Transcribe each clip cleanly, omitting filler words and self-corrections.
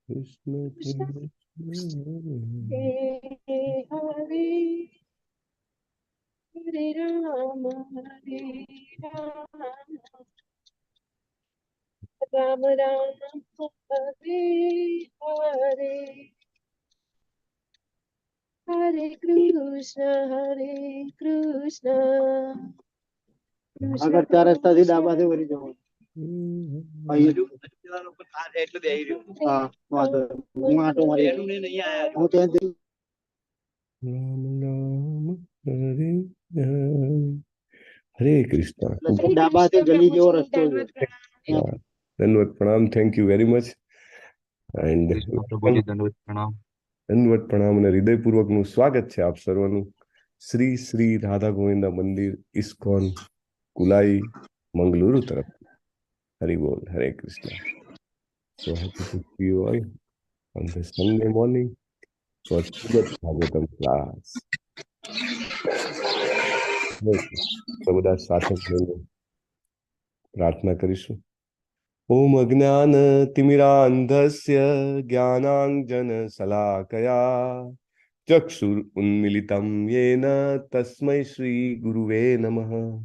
कृष्ण कृष्ण कृष्ण हरे हरे हरे राम राम राम हरे हरे हरे कृष्ण कृष्ण આગળ ચાર રસ્તાથી ડાબાથી વળી જવાનું. હા વાંધો નહીં. હું આંટો મારી હું ત્યાંથી राम राम हरे हरे हरे कृष्णा। ડાબાથી ગલી જેવો રસ્તો છે. दंडवत प्रणाम, thank you very much and दंडवत प्रणाम। दंडवत प्रणाम અને હૃદયપૂર્વકનું સ્વાગત છે આપ સર્વનું શ્રી શ્રી રાધા ગોવિંદા મંદિર ઇસ્કોન કુલાઈ મંગલુરુ તરફ. હરિ બોલ, હરે Krishna. So happy to see you all on this Sunday morning for Srimad Bhagavatam class. તો બધા સાથે મળીને પ્રાર્થના કરીશું. ओम अज्ञान तिमिरांधस्य ज्ञानांजन शलाकया चक्षुरुन्मीलितं येन तस्मै श्री गुरुवे नमः।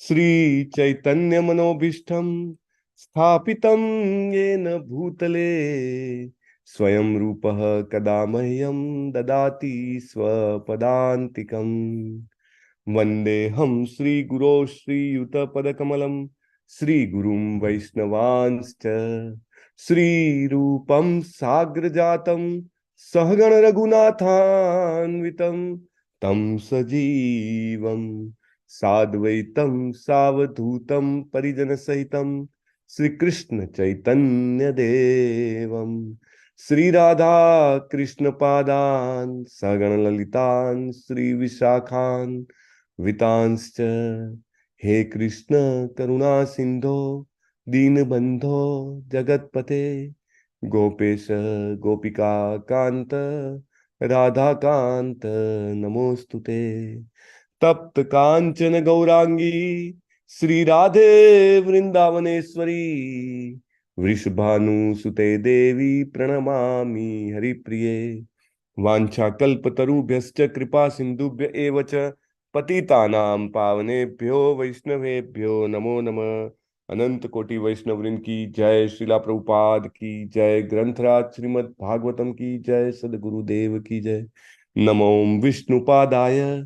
श्री चैतन्य मनोभीष्टं स्थापितं येन भूतले स्वयं रूपः कदा मह्यं ददाति स्वपदान्तिकम्। वन्देऽहं श्रीगुरो श्रीयुतपदकमलं श्रीगुरुं वैष्णवांश्च श्रीरूपं साग्रजातं सहगण रघुनाथान्वितं तं सजीवं साद्वैतं सावधूतं परिजनसहितं श्रीकृष्ण चैतन्यदेवं श्रीराधा कृष्णपादान् सगण ललितान् श्रीविशाखान् वितांश्च। हे कृष्ण करुणा सिंधो दीनबंधो जगतपते गोपेश गोपिका कांत राधा कांत नमोस्तुते। तप्त कांचन गौरांगी श्री राधे वृंदावनेश्वरी वृषभानुसुते देवी प्रणमामि हरिप्रिये। वाञ्छाकल्पतरुभ्यश्च कृपा सिन्धुभ्य एव च पतितानां पावनेभ्यो वैष्णवेभ्यो नमो नमः। अनंत कोटि वैष्णववृंद की जय, श्रीला प्रभुपाद की जय, ग्रंथराज श्रीमद् भागवतम की जय, सद्गुरुदेव की जय। नमो विष्णुपादाय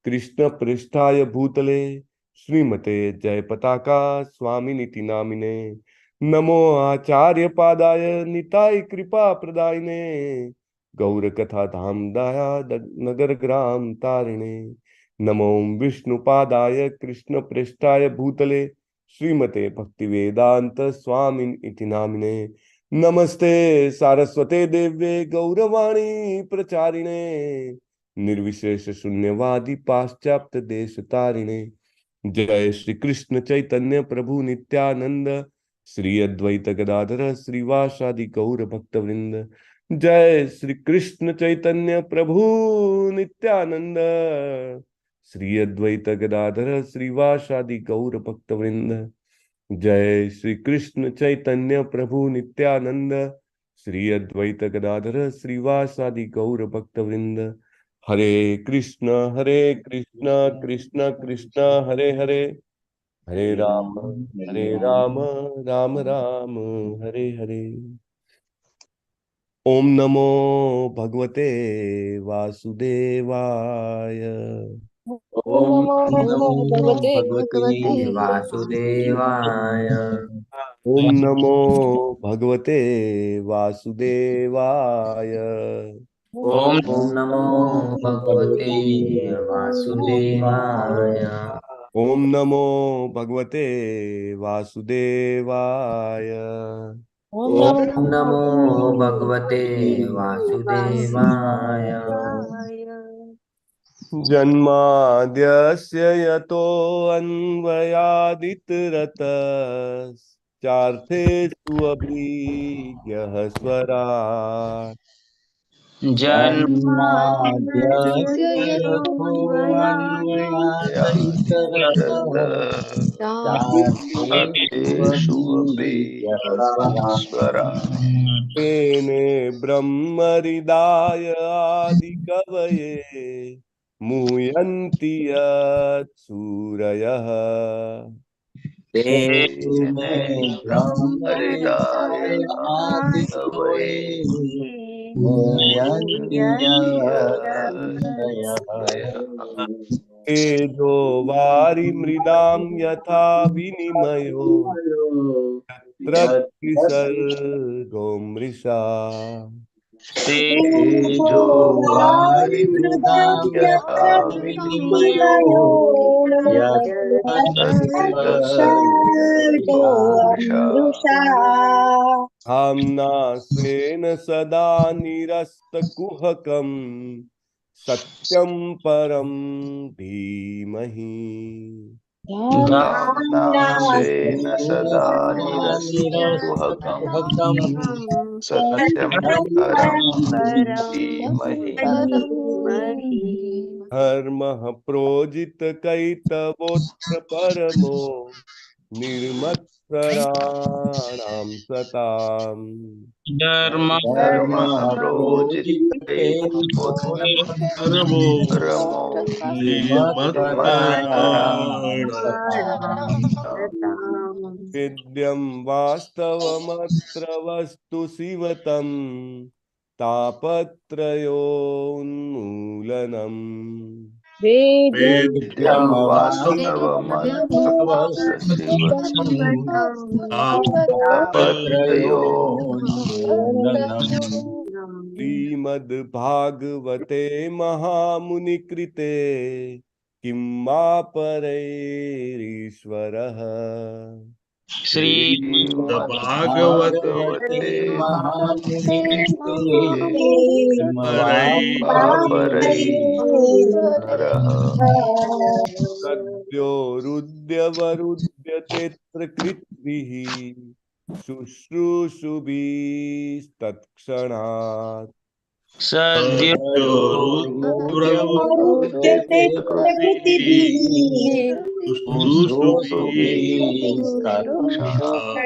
कृष्ण पृष्ठाय भूतले श्रीमते जय पताका स्वामिनिति नामिने। नमो आचार्य पादाय निताय कृपा प्रदायिने गौर कथा धाम दया नगर ग्राम तारिणे। नमो विष्णुपादाय कृष्ण पृष्ठाय भूतले श्रीमते भक्ति वेदांत स्वामिन इति नामिने। नमस्ते सारस्वते देव्ये गौरवाणी प्रचारिणे निर्विशेष शून्यवादी पाश्चात्य देश तारिणे। जय श्री कृष्ण चैतन्य प्रभु नित्यानंद श्री अद्वैत गदाधर श्रीवासादि गौर भक्त वृंद। जय श्री कृष्ण चैतन्य प्रभु नित्यानंद श्री अद्वैत गदाधर श्रीवासादि गौर भक्त वृंद। जय श्री कृष्ण चैतन्य प्रभु नित्यानंद श्री अद्वैत गदाधर श्रीवासादि गौर भक्त वृंद। हरे कृष्ण कृष्ण कृष्ण हरे हरे, हरे राम राम राम हरे हरे। ओम नमो भगवते वासुदेवाय। ओम ओम नमो नमो भगवते भगवते वासुदेवाय। ओम नमो भगवते वासुदेवाय। ओम नमो भगवते वासुदेवाय। ओम नमो भगवते वासुदेवाय। ओम ओम नमो नमो भगवते वासुदेवाय। वासुदेवाय। जन्माद्यस्य यतोऽन्वयादितरतश्चार्थेषु अभिज्ञः स्वराट् जन्माद्यस्य तेषु अपि यतोऽन्वयादितरतश्चार्थेष्वपि तेने ब्रह्महृदाय आदिकवये मुह्यन्ति यत् सूरयः तेने हृदाय ब्रह्महृदाय आदिकवये आदिकवये मूयन्त्ययः तेजो वारिमृदां यथा विनिमयो यत्र त्रिसर्गो मृषा तेजो वारिमृदां यथा विनिमयो यत्र तत्सर्गो त्रिसर्गो मृषा मृषा धाम्ना स्वेन सदा निरस्तकुहकं सत्यं परं धीमहि धाम्ना स्वेन सदा निरस्तकुहकम् निरस्तकुहकम् सत्यं परं धीमहि धर्मः प्रोजितकैतवोऽत्र परमो निर्मत्सराणां सताम् धर्मः धर्मः प्रोजितैकवोऽत्रपरमो श्रीमत्पराणां सताम् श्रीमत्पराणां वेद्यं वास्तवमत्र वस्तु शिवतं तापत्रयोन्मूलनम् वेद्यं वास्तवमत्र शिवतं तापत्रयोन्मूलनम् श्रीमद्भागवते महामुनिकृते किं वा परैरीश्वरः श्रीमद्भागवते महामुनिकृते किं वा परैरीश्वरः सद्यो रुद्यवरुध्यतेऽत्र कृत्विः शुश्रूषुभिस्तत्क्षणात् सद्यो रुद्यते प्रकृतिभिः शुश्रूषुभिस्तत्क्षणात्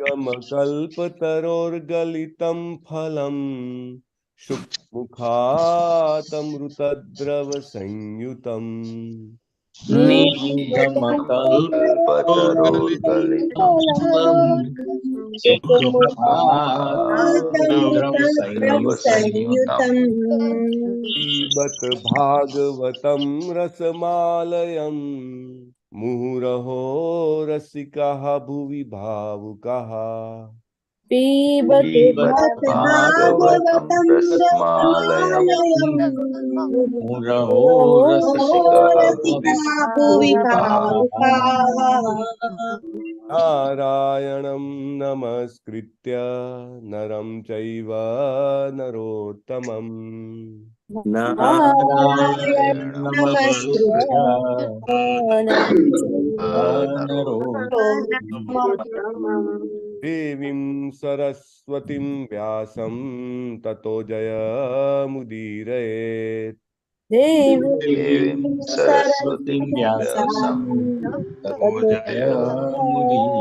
गमकल्पतरोर्गलितं फलं शुक्मुखातमृतद्रवसंयुतम् निगमकल्पतरोर्गलितं सुखमुखाद्रवसंयुतम् पिबत भागवतं रसमालयं मुहुरहो रसिकः भुवि भावुकः पिबत भागवतं रसमालयम् मुरहो रसिकः भुवि भावुकाः नारायणं नमस्कृत्य नरं चैव नरोत्तमम् नारायणं नमस्कृत्य देवीं सरस्वतीं व्यासं ततो जयमुदीरयेत् देवीं सरस्वतीं व्यासं ततो जयमुदीरयेत्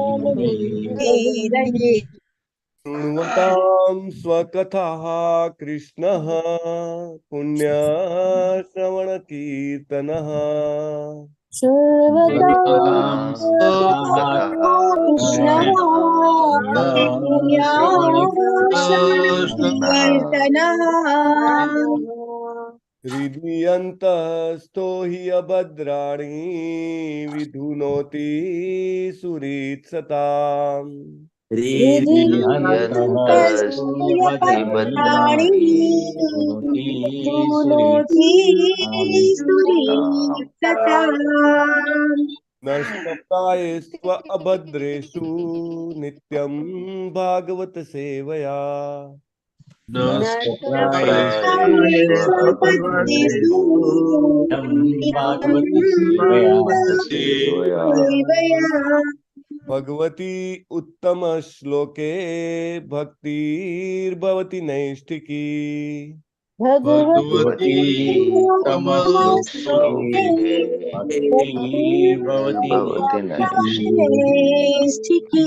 शृण्वतां स्वकथाः कृष्णः पुण्यश्रवणकीर्तनः हृदीयन्तस्तो हि अभद्राणि विधुनोति सुरीत्सताम् नष्टप्रायेष्व अभद्रेषु नित्यं भागवत सेवया ભગવતી ઉત્તમ શ્લોકે ભક્તિર્ભવતી નૈષ્ઠિકી ભગવતી श्लोके भवति नैष्ठिकी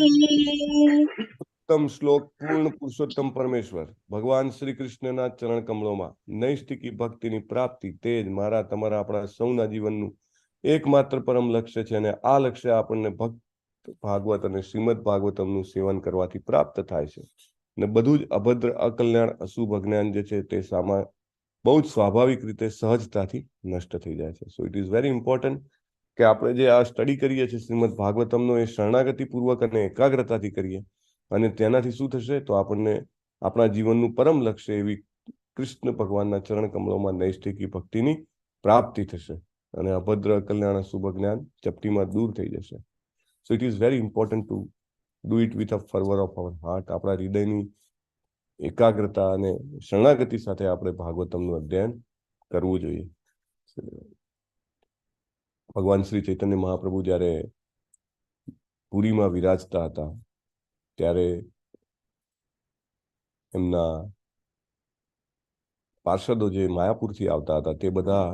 ઉત્તમ શ્લોક પૂર્ણ પુરુષોત્તમ પરમેશ્વર ભગવાન શ્રી કૃષ્ણના ચરણ કમળોમાં નૈષ્ઠિકી ભક્તિની પ્રાપ્તિ તે જ મારા તમારા આપણા સૌના જીવનનું એકમાત્ર પરમ લક્ષ્ય છે અને આ લક્ષ્ય આપણને ભક્ત ભાગવત અને શ્રીમદ ભાગવતમનું સેવન કરવાથી પ્રાપ્ત થાય છે અને બધું જ અભદ્ર અકલ્યાણ અશુભ અજ્ઞાન જે છે તે સામા બહુ જ સ્વાભાવિક રીતે સહજતાથી નષ્ટ થઈ જાય છે. સો ઇટ ઇઝ વેરી ઇમ્પોર્ટન્ટ કે આપણે જે આ સ્ટડી કરીએ છીએ શ્રીમદ ભાગવતમનો એ શરણાગતિ પૂર્વક અને એકાગ્રતાથી કરીએ અને તેનાથી શું થશે તો આપણને આપણા જીવનનું પરમ લક્ષ્ય એવી કૃષ્ણ ભગવાનના ચરણ કમળોમાં નૈષ્ઠિકી ભક્તિની પ્રાપ્તિ થશે અને અભદ્ર કલ્યાણ શુભ જ્ઞાન ચપટીમાં દૂર થઈ જશે. So it is very important to do it with a fervour of our heart. આપણા હૃદયની એકાગ્રતા અને શરણાગતિ સાથે આપણે ભાગવતમનું અધ્યયન કરવું જોઈએ. ભગવાન શ્રી ચૈતન્ય મહાપ્રભુ જ્યારે પુરીમાં વિરાજતા હતા ત્યારે એમના પાર્ષદો જે માયાપુરથી આવતા હતા તે બધા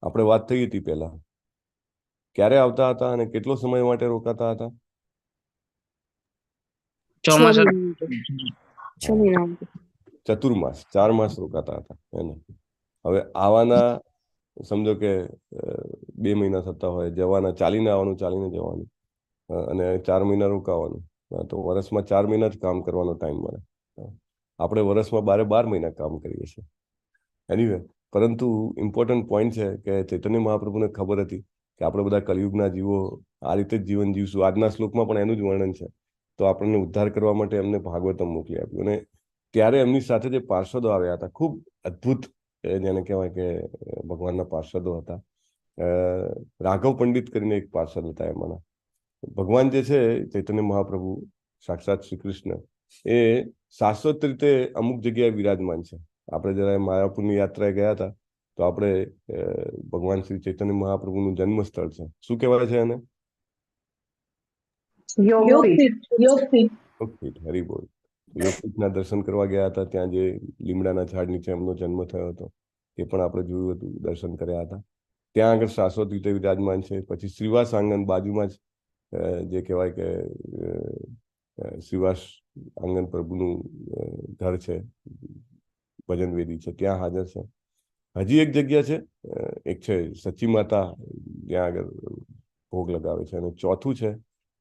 આપણે વાત થઈ હતી પહેલા ક્યારે આવતા હતા અને કેટલો સમય માટે રોકાતા હતા? ચતુર્માસ 4 માસ રોકાતા હતા એને. હવે આવાના સમજો કે 2 મહિના થતા હોય, જવાના ચાલીને આવવાનું ચાલીને જવાનું અને 4 મહિના રોકાવાનું, તો વર્ષમાં 4 મહિના જ કામ કરવાનો ટાઈમ મળે. આપણે વર્ષમાં 12 મહિના કામ કરીએ છીએ. એનીવે, પરંતુ ઇમ્પોર્ટન્ટ પોઈન્ટ છે કે ચૈતન્ય મહાપ્રભુને ખબર હતી કે આપણે બધા કલિયુગના જીવો આ રીતે જ જીવન જીવશું. આજના શ્લોકમાં પણ એનું જ વર્ણન છે. તો આપણને ઉદ્ધાર કરવા માટે એમને ભાગવતમ મોકલી આપ્યું અને ત્યારે એમની સાથે જે પાર્ષદો આવ્યા હતા ખૂબ અદ્ભુત, જેને કહેવાય કે ભગવાનના પાર્ષદો હતા. રાઘવ પંડિત કરીને એક પાર્ષદ હતા એમાંના. ભગવાન જે છે ચૈતન્ય મહાપ્રભુ સાક્ષાત શ્રી કૃષ્ણ એ શાશ્વત રીતે અમુક જગ્યાએ વિરાજમાન છે. આપણે જરા માયાપુરની યાત્રાએ ગયા હતા તો આપણે ભગવાન શ્રી ચૈતન્ય મહાપ્રભુનું જન્મ સ્થળ છે. શું કહેવાય છે એને? યોગપીઠ. હરિબોલ. યોગપીઠના દર્શન કરવા ગયા હતા. ત્યાં જે લીમડાના ઝાડ નીચે એમનો જન્મ થયો હતો એ પણ આપણે જોયું હતું, દર્શન કર્યા હતા. ત્યાં આગળ શાશ્વત રીતે વિરાજમાન છે. પછી શ્રીવાસ આંગણ બાજુમાં જ જે કહેવાય કે શ્રીવાસ આંગણ પ્રભુનું ઘર છે, ભજન વેદી છે, ત્યાં હાજર છે. હજી એક જગ્યા છે, એક છે સચી માતા, ત્યાં આગળ ભોગ લગાવે છે. અને ચોથું છે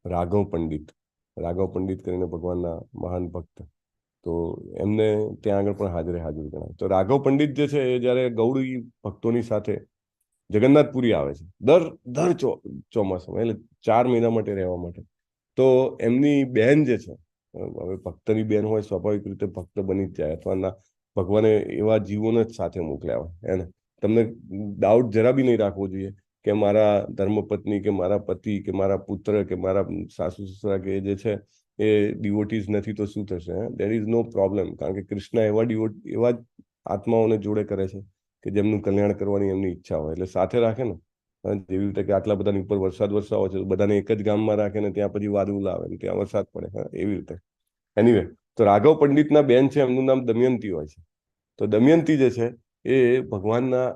રાઘવ પંડિત. રાઘવ પંડિત કરીને ભગવાનના મહાન ભક્ત, તો એમને ત્યાં આગળ પણ હાજર ગણાય. તો રાઘવ પંડિત જે છે એ જ્યારે ગૌડી ભક્તોની સાથે જગન્નાથપુરી આવે છે દર ચોમાસામાં, એટલે 4 મહિના માટે રહેવા માટે. તો એમની બહેન જે છે, હવે ભક્તની બહેન હોય સ્વાભાવિક રીતે ભક્ત બની જ જાય, અથવા ભગવાને એવા જીવોને જ સાથે મોકલ્યા હોય એને. તમને ડાઉટ જરા બી નહીં રાખવો જોઈએ કે મારા ધર્મપત્ની કે મારા પતિ કે મારા પુત્ર કે મારા સાસુ સસરા કે જે છે એ ડિવોટીઝ નથી તો શું થશે? There is no problem. કારણ કે કૃષ્ણ એવા જ આત્માઓને જોડે કરે છે કે જેમનું કલ્યાણ કરવાની એમની ઈચ્છા હોય એટલે સાથે રાખે ને. જેવી રીતે કે આટલા બધાની ઉપર વરસાદ વરસાવો છે, બધાને એક જ ગામમાં રાખે ને ત્યાં પછી વાદળું લાવે ને ત્યાં વરસાદ પડે, એવી રીતે. એનીવે, તો રાઘવ પંડિતના બેન છે, એમનું નામ દમયંતી હોય છે. તો દમયંતી જે છે એ ભગવાનના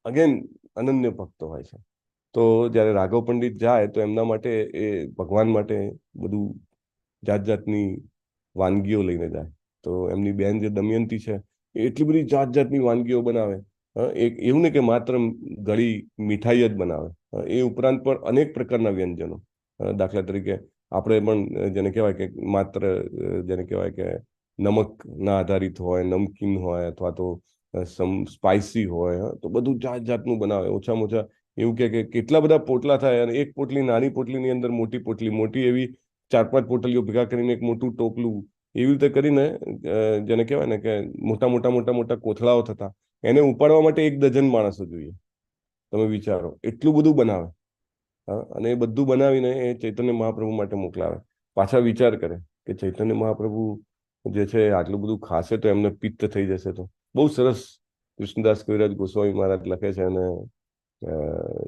અગેન અનન્ય ભક્તો હોય છે. તો જ્યારે રાઘવ પંડિત જાય તો એમના માટે એ ભગવાન માટે બધું જાતની વાનગીઓ લઈને જાય. તો એમની બેન જે દમયંતી છે એ એટલી બધી જાતની વાનગીઓ બનાવે. એવું નહીં કે માત્ર ગળી મીઠાઈ જ બનાવે, એ ઉપરાંત પણ અનેક પ્રકારના વ્યંજનો. દાખલા તરીકે આપણે પણ જેને કહેવાય કે માત્ર જેને કહેવાય કે નમકના આધારિત હોય, નમકીન હોય અથવા તો સ્પાઇસી હોય, તો બધું જાતનું બનાવે. ઓછામાં ઓછા એવું કે કેટલા બધા પોટલા થાય અને એક પોટલી, નાની પોટલીની અંદર મોટી પોટલી, મોટી એવી 4-5 પોટલીઓ ભેગા કરીને એક મોટું ટોપલું, એવી રીતે કરીને જેને કહેવાય ને કે મોટા કોથળાઓ થતા, એને ઉપાડવા માટે 1 ડઝન માણસો જોઈએ. તમે વિચારો, એટલું બધું બનાવે. અને એ બધું બનાવીને એ ચૈતન્ય મહાપ્રભુ માટે મોકલાવે. પાછા વિચાર કરે કે ચૈતન્ય મહાપ્રભુ જે છે આટલું બધું ખાશે તો એમને પિત્ત થઈ જશે. તો બહુ સરસ કૃષ્ણદાસ કવિરાજ ગોસ્વામી મહારાજ લખે છે અને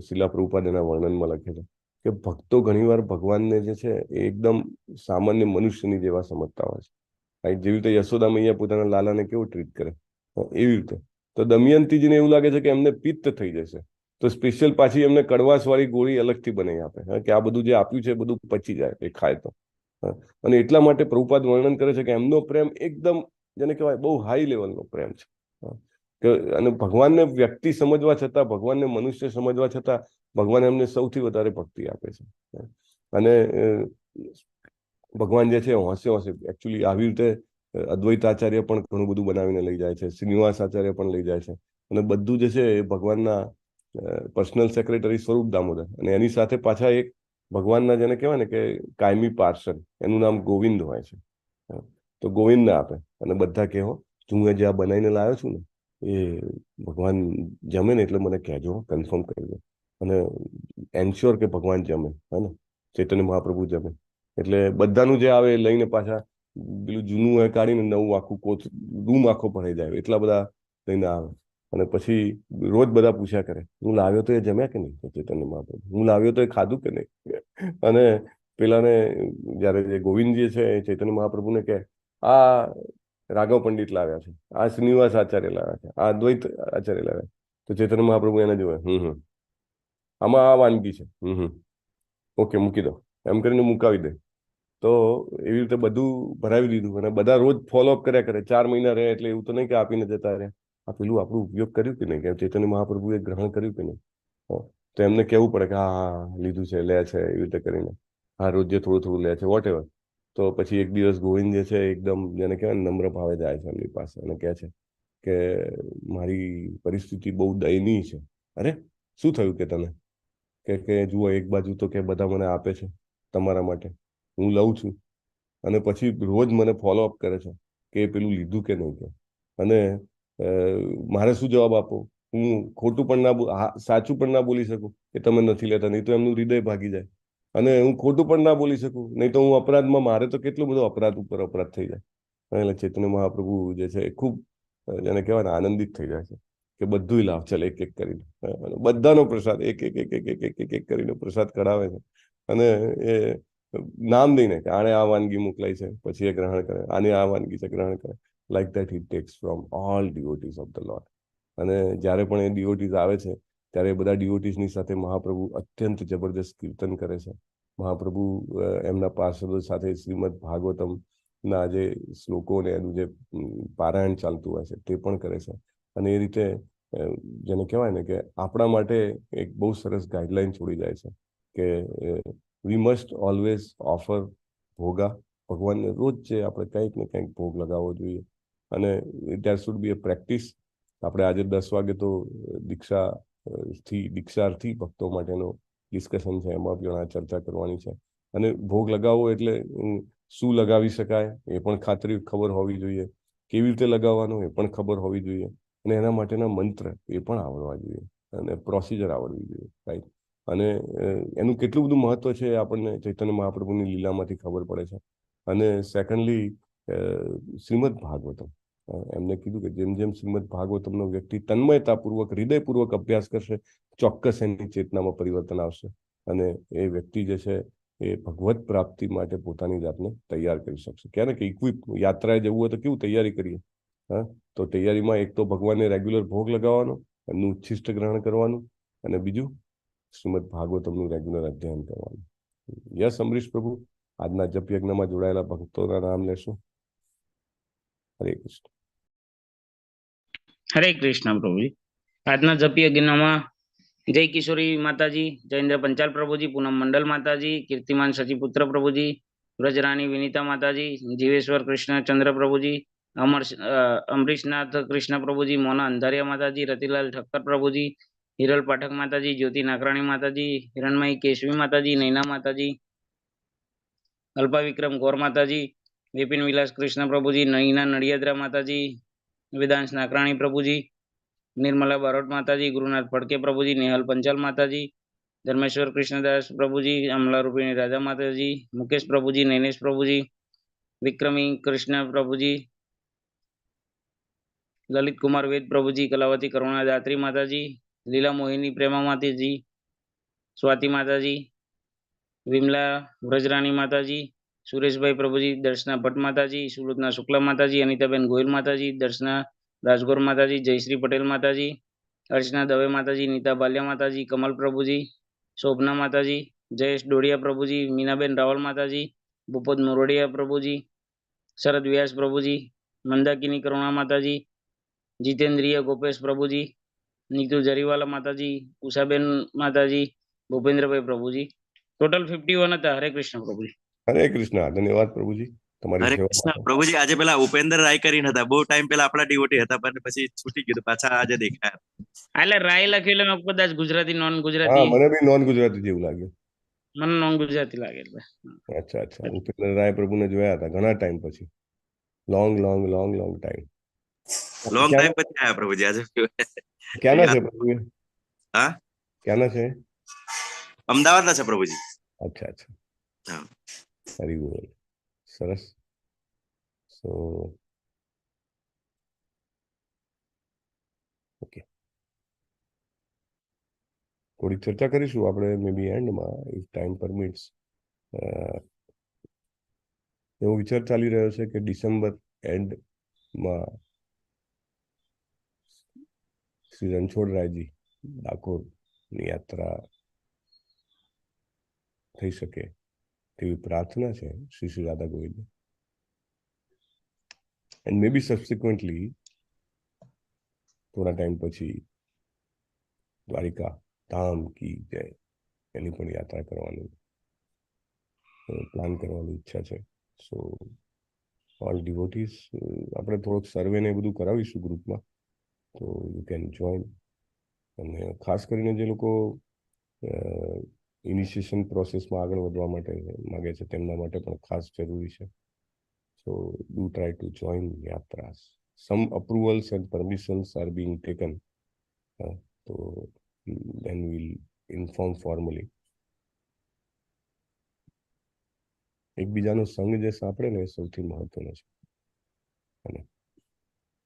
શિલા પ્રભુપાદ એના વર્ણનમાં લખે છે કે ભક્તો ઘણીવાર ભગવાનને જે છે એ એકદમ સામાન્ય મનુષ્યની જેવા સમજતા હોય છે. right? જેવી રીતે યશોદા મૈયા પોતાના લાલાને કેવું ટ્રીટ કરે, એવી રીતે તો દમયંતીજીને એવું લાગે છે કે એમને પિત્ત થઈ જશે, તો સ્પેશિયલ પાછી એમને કડવાશવાળી ગોળી અલગથી બનાવી આપે, કે આ બધું જે આપ્યું છે એ બધું પચી જાય એ ખાય તો. અને એટલા માટે પ્રભુપાદ વર્ણન કરે છે કે એમનો પ્રેમ એકદમ જેને કહેવાય બહુ હાઈ લેવલનો પ્રેમ છે. કે અને ભગવાનને વ્યક્તિ સમજવા છતાં, ભગવાનને મનુષ્ય સમજવા છતાં ભગવાન એમને સૌથી વધારે ભક્તિ આપે છે. અને ભગવાન જે છે હોંશે હોંશે એકચ્યુઅલી આવી રીતે અદ્વૈત આચાર્ય પણ ઘણું બધું બનાવીને લઈ જાય છે, શ્રીનિવાસ આચાર્ય પણ લઈ જાય છે, અને બધું જે છે એ ભગવાનના પર્સનલ સેક્રેટરી સ્વરૂપ દામોદર, અને એની સાથે પાછા એક ભગવાનના જેને કહેવાય ને કે કાયમી પાર્ષદ, એનું નામ ગોવિંદ હોય છે. તો ગોવિંદને આપે અને બધા કહેવો તું જે આ બનાવીને લાવ્યો છું ને એ ભગવાન જમે ને એટલે મને કહેજો, કન્ફર્મ કરજો, અને એન્શ્યોર કે ભગવાન જમે, હે ને ચૈતન્ય મહાપ્રભુ જમે. એટલે બધાનું જે આવે એ લઈને પાછા પેલું જૂનું હોય કાઢીને નવું આખું કોચ રૂમ આખો ભરાઈ જાય એટલા બધા લઈને આવે. અને પછી રોજ બધા પૂછ્યા કરે હું લાવ્યો તો એ જમ્યા કે નહીં, ચૈતન્ય મહાપ્રભુ હું લાવ્યો તો એ ખાધું કે નહીં. અને પેલાને જયારે જે ગોવિંદજી છે એ ચૈતન્ય મહાપ્રભુને કે આ રાઘવ પંડિત લાવ્યા છે, આ શ્રીનિવાસ આચાર્ય લાવ્યા છે, આ અદ્વૈત આચાર્ય લાવ્યા, તો ચૈતન્ય મહાપ્રભુ એને જોવે આમાં આ વાનગી છે, ઓકે મૂકી દો, એમ કરીને મુકાવી દે. તો એવી રીતે બધું ભરાવી દીધું અને બધા રોજ ફોલોઅપ કર્યા કરે. 4 મહિના રહે એટલે એવું તો નહીં કે આપીને જતા રહે, આ પેલું આપણું ઉપયોગ કર્યું કે નહીં, કે ચૈતન્ય મહાપ્રભુએ ગ્રહણ કર્યું કે નહીં. તો એમને કહેવું પડે કે હા લીધું છે, લે છે, એવી રીતે કરીને હા રોજ જે થોડું થોડું લે છે વોટ એવર. તો પછી એક દિવસ ગોવિંદ જે છે એકદમ જેને કહેવાય નમ્ર ભાવે જાય છે એમની પાસે અને કહે છે કે મારી પરિસ્થિતિ બહુ દયનીય છે. અરે શું થયું કે તને? કે જુઓ એક બાજુ તો કે બધા મને આપે છે તમારા માટે, હું લઉં છું, અને પછી રોજ મને ફોલોઅપ કરે છે કે પેલું લીધું કે નહીં કે. અને મારે શું જવાબ આપો? હું ખોટું પણ ના સાચું પણ ના બોલી શકું કે તમે નથી લેતા, નહીં તો એમનું હૃદય ભાગી જાય. અને હું ખોટું પણ ના બોલી શકું, નહીં તો હું અપરાધમાં, મારે તો કેટલો બધો અપરાધ ઉપર અપરાધ થઈ જાય. એટલે ચૈતન્ય મહાપ્રભુ જે છે એ ખૂબ જેને કહેવાય ને આનંદિત થઈ જાય છે કે બધું લાવ, ચાલ એક એક કરીને બધાનો પ્રસાદ એક એક એક એક એક એક એક એક કરીને પ્રસાદ કઢાવે છે. અને એ નામ દઈને કે આને આ વાનગી મોકલાય છે, પછી એ ગ્રહણ કરે, આને આ વાનગી છે ગ્રહણ કરે. Like that he takes from all devotees of the Lord. અને જ્યારે પણ એ ડિવોટીઝ આવે છે ત્યારે બધા ડિવોટીઝની સાથે મહાપ્રભુ અત્યંત જબરદસ્ત કીર્તન કરે છે. મહાપ્રભુ એમના પાર્ષદો સાથે શ્રીમદ ભાગવતમ ના જે શ્લોકો ને એનું જે પારાયણ ચાલતું હોય છે તે પણ કરે છે. અને એ રીતે જેને કહેવાય ને કે આપણા માટે એક બહુ સરસ ગાઈડલાઈન છોડી જાય છે કે વી મસ્ટ ઓલવેઝ ઓફર ભોગા, ભગવાનને રોજ જે આપણે કંઈક ને કંઈક ભોગ લગાવવો જોઈએ. અને દેર શુડ બી એ પ્રેક્ટિસ. આપણે આજે 10 વાગે તો દીક્ષાર્થી ભક્તો માટેનો ડિસ્કશન છે, એમાં પણ આ ચર્ચા કરવાની છે. અને ભોગ લગાવવો એટલે શું લગાવી શકાય એ પણ ખાતરી ખબર હોવી જોઈએ, કેવી રીતે લગાવવાનું એ પણ ખબર હોવી જોઈએ, અને એના માટેના મંત્ર એ પણ આવડવા જોઈએ, અને પ્રોસિજર આવડવી જોઈએ, રાઈટ. અને એનું કેટલું બધું મહત્વ છે આપણને ચૈતન્ય મહાપ્રભુની લીલામાંથી ખબર પડે છે. અને સેકન્ડલી શ્રીમદ ભાગવતમ, એમને કીધું કે જેમ જેમ શ્રીમદ ભાગવતમનો વ્યક્તિ તન્મયતાપૂર્વક હૃદયપૂર્વક અભ્યાસ કરશે ચોક્કસ એની ચેતનામાં પરિવર્તન આવશે, અને એ વ્યક્તિ જે છે એ ભગવત પ્રાપ્તિ માટે પોતાની જાતને તૈયાર કરી શકશે. ક્યારે કે ઇક્વિપ યાત્રાએ જવું હોય તો કેવું તૈયારી કરીએ, હા, તો તૈયારીમાં એક તો ભગવાનને રેગ્યુલર ભોગ લગાવવાનો, એમનું ઉચ્છિષ્ટ ગ્રહણ કરવાનું, અને બીજું શ્રીમદ ભાગવતમનું રેગ્યુલર અધ્યયન કરવાનું. યસ અમરીશ પ્રભુ, આજના જપ યજ્ઞમાં જોડાયેલા ભક્તોના નામ લેશું. હરે કૃષ્ણ. હરે કૃષ્ણ પ્રભુજી. આજના જપ યજ્ઞમાં જય કિશોરી માતાજી, જયેન્દ્ર પંચાલ પ્રભુજી, પૂનમ મંડલ માતાજી, કીર્તિમાન સચીપુત્ર પ્રભુજી, વ્રજરાણી વિનીતા માતાજી, જીવેશ્વર કૃષ્ણચંદ્ર પ્રભુજી, અમરીશનાથ કૃષ્ણ પ્રભુજી, મોના અંધારિયા માતાજી, રતિલાલ ઠક્કર પ્રભુજી, હિરલ પાઠક માતાજી, જ્યોતિ નાકરાણી માતાજી, હિરણમયી કેશવી માતાજી, નૈના માતાજી, અલ્પા વિક્રમ ગૌર માતાજી, વિપિન વિલાસ કૃષ્ણ પ્રભુજી, નૈના નડિયાદરા માતાજી, વેદાંશ નાકરાણી પ્રભુજી, निर्मला बारोट माताजी, गुरुनाथ फड़के प्रभुजी, नेहल पंचाल माताजी, धर्मेश्वर कृष्णदास प्रभुजी, अमला रूपिणी राजा माताजी, मुकेश प्रभुजी, नैनेश प्रभुजी, विक्रमी कृष्ण प्रभुजी, ललित कुमार वेद प्रभुजी, कलावती करुणा दात्री माताजी, लीला मोहिनी प्रेमा माताजी, स्वाति माताजी, विमला व्रजराणी माताजी, सुरेशभाई प्रभुजी, दर्शना भट्ट माताजी, सुलोचना शुक्ला माताजी, अनिताबेन गोयल माताजी, दर्शना राजगौर माताजी, जयश्री पटेल माताजी, अर्चना दवे माताजी, नीता बालिया माताजी, कमल प्रभुजी, शोभना माताजी, जयेश डोडिया प्रभुजी, मीनाबेन रावल माताजी, भूपत मोरडिया प्रभुजी, शरद व्यास प्रभुजी, मंदाकिनी करुणा माताजी, जितेंद्रिय गोपेश प्रभुजी, नीतू जरीवाला माताजी, उषाबेन माताजी, भूपेन्द्रभाई प्रभुजी, टोटल 51 હતા. હરે કૃષ્ણ પ્રભુજી. હરે કૃષ્ણ. ધન્યવાદ પ્રભુજી તમારી હરે સેવા કૃષ્ણ માટે. પ્રભુજી. આજે પેલા ઉપેન્દ્ર રાય કરીને હતા, બહુ ટાઈમ પેલા આપણા ડિવોટી હતા, પણ પછી છૂટી ગયું, પાછા આજે દેખાયા. એટલે રાય લખેલું કદાચ ગુજરાતી નોન હા, ગુજરાતી મને બી નોન ગુજરાતી જેવું લાગ્યું. મને નોન ગુજરાતી લાગે એટલે. અચ્છા અચ્છા. ઉપેન્દ્ર રાય પ્રભુને જોયા હતા ઘણા ટાઈમ પછી. Long long long long time. Long time પછી આયા પ્રભુજી આજે. ક્યાંના છે પ્રભુ? હા, ક્યાંના છે? અમદાવાદના છે પ્રભુજી. અચ્છા અચ્છા. હા. હરી બોલ. સરસ. સો ઓકે, થોડી ચર્ચા કરીશું આપણે મે બી એન્ડમાં, ઇફ ટાઈમ પરમિટ્સ. એવો વિચાર ચાલી રહ્યો છે કે ડિસેમ્બર એન્ડમાં શ્રી રણછોડરાયજી ડાકોરની યાત્રા થઈ શકે તેવી પ્રાર્થના છે શ્રી શ્રી રાધા ગોવિંદ. એન્ડ મે બી સબસિક્વન્ટલી થોડા ટાઈમ પછી દ્વારિકા ધામ કી જય એની પણ યાત્રા કરવાની પ્લાન કરવાની ઈચ્છા છે. સો ઓલ ડિવોટીઝ આપણે થોડોક સર્વે ને બધું કરાવીશું ગ્રુપમાં, તો યુ કેન જોઈન. અને ખાસ કરીને જે લોકો ઇનિશિએશન પ્રોસેસમાં આગળ વધવા માટે માગે છે તેમના માટે પણ ખાસ જરૂરી છે. So do try to join યાત્રાસ. Some approvals and permissions are being taken, તો then we'll inform formally. એકબીજાનો સંગ જે સાંપડે ને એ સૌથી મહત્વનો છે અને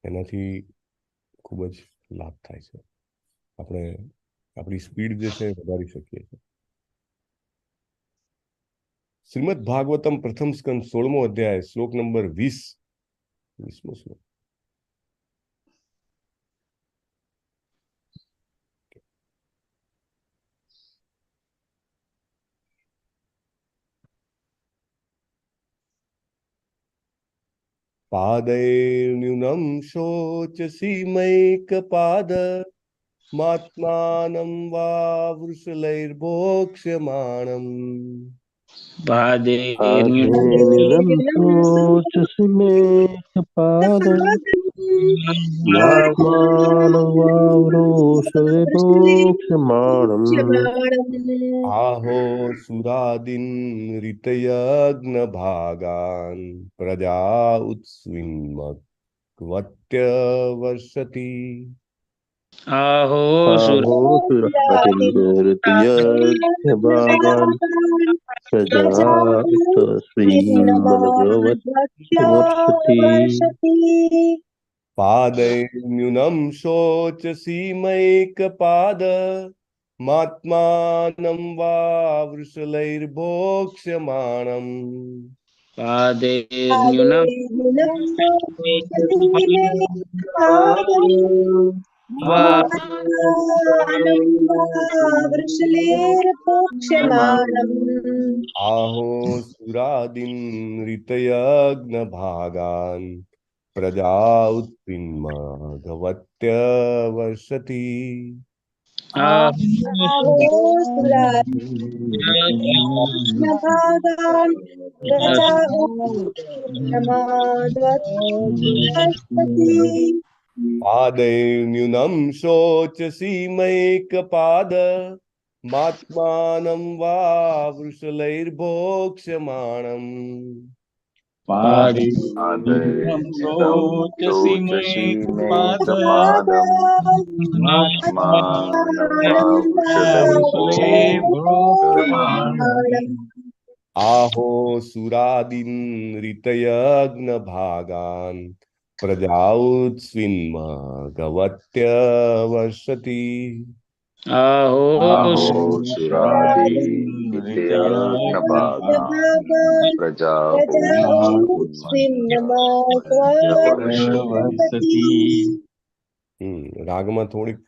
એનાથી ખૂબ જ લાભ થાય છે. આપણે આપણી સ્પીડ જે છે એ વધારી શકીએ છીએ. શ્રીમદ ભાગવતમ પ્રથમ સ્કંદ 16મો અધ્યાય શ્લોક નંબર 20મો શ્લોક. પાદૈર્ન્યુનમ શોચસી મૈકપાદ માત્માનમ વા વૃષલૈર્ભોક્ષ્યમાણમ. આહો સુરાદીન રિતયજ્ઞ ભાગાન પ્રજા ઉત્સ્વિન્મત્વત્ય વર્ષતિ. આહો પાદૈર્ન્યુનમ શોચસી મૈકપાદ માત્માનમ વા વૃષલૈર્ભોક્ષ્યમાણમ. પાદેર્ન્યુનમ આહો સુરાદીન રિતયજ્ઞ ભાગાન પ્રજા ઉત્પિન્મઘવત્ય વર્ષતિ. પાદૈર્ન્યુનમ શોચસી મૈકપાદ માત્માનમ વા વૃષલૈર્ભોક્ષ્યમાણમ. આહો સુરાદીન રિતયજ્ઞ ભાગાન પ્રજાઉત્સ્વિન્મઘવત્ય વર્ષતિ. આહો રાગમાં થોડીક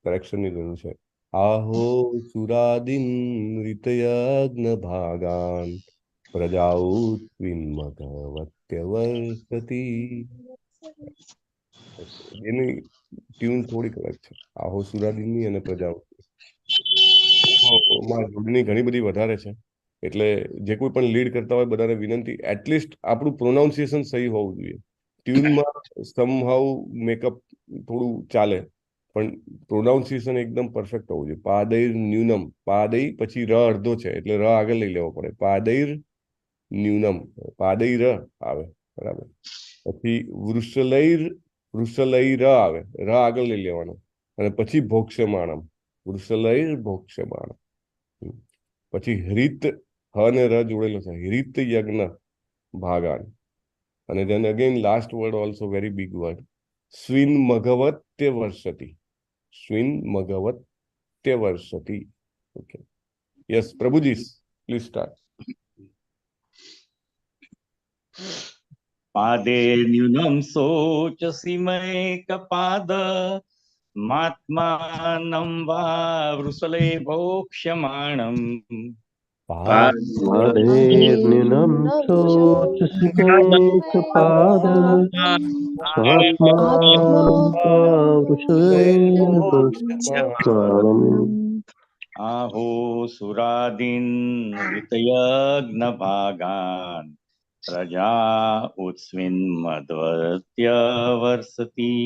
કરેક્શનની જરૂર છે. આહો સુરાદિન રિતયજ્ઞ ભાગાન પ્રજાઉત્વિન્મગવત્યવર્ષતિ. એની ટ્યુન થોડી કરેક્ટ છે, આહો સુરાદિનની અને પ્રજાઉત જોડણી ઘણી બધી વધારે છે. એટલે જે કોઈ પણ લીડ કરતા હોય બધાને વિનંતી, એટલીસ્ટ આપણું પ્રોનાઉન્સિએશન સહી હોવું જોઈએ. ટ્યુનમાં સમહાઉ મેકઅપ થોડું ચાલે, પણ પ્રોનાઉન્સિએશન એકદમ પરફેક્ટ હોવું જોઈએ. પાદૈર ન્યૂનમ, પાદૈ પછી ર અડધો છે એટલે ર આગળ લઈ લેવો પડે. પાદૈર ન્યૂનમ, પાદૈર આવે, બરાબર. પછી વૃષલૈર આવે, ર આગળ લઈ લેવાનો, અને પછી ભોક્ષ્યમાણમ, વૃષલૈર ભોક્ષ્યમાણમ. પછી હરિત, હ ને ર જોડેલો છે, હરિત યજ્ઞ ભાગાન. અને then again last word also very big word, સ્વિન મઘવત્ય વર્ષતિ, સ્વિન મઘવત્ય વર્ષતિ. Okay, yes Prabhuji, please start. पादे न्यूनं शोचसि मयेकपाद मात्मानं वा वृषले भोक्ष्यमाणम् पादेर्निनं शोचसि मयेकपाद स्वात्मानं वा वृषलेन भोक्ष्यमाणम् आहो सुरादीन् ऋतयज्ञभागान् प्रजा उत्स्मिन्मद्वर्त्यवर्षति.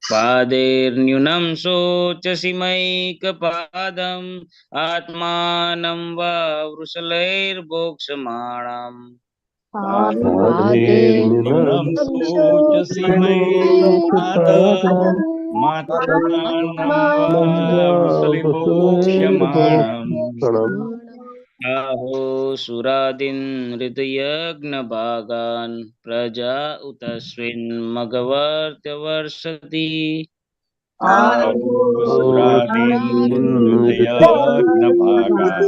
पादैर्न्यूनं शोचसि मयैकपादम् आत्मानं वा वृषलैर्भोक्ष्यमाणम् पादैर्न्यूनं शोचसि मयेकपादम् मात्मानं वा वृषले भोक्ष्यमाणम् आहो सुरादीन् ऋतयज्ञभागान् प्रजा उतस्विन्मघवर्त्यवर्षति. आहो सुरादीन् ऋतयज्ञभागान्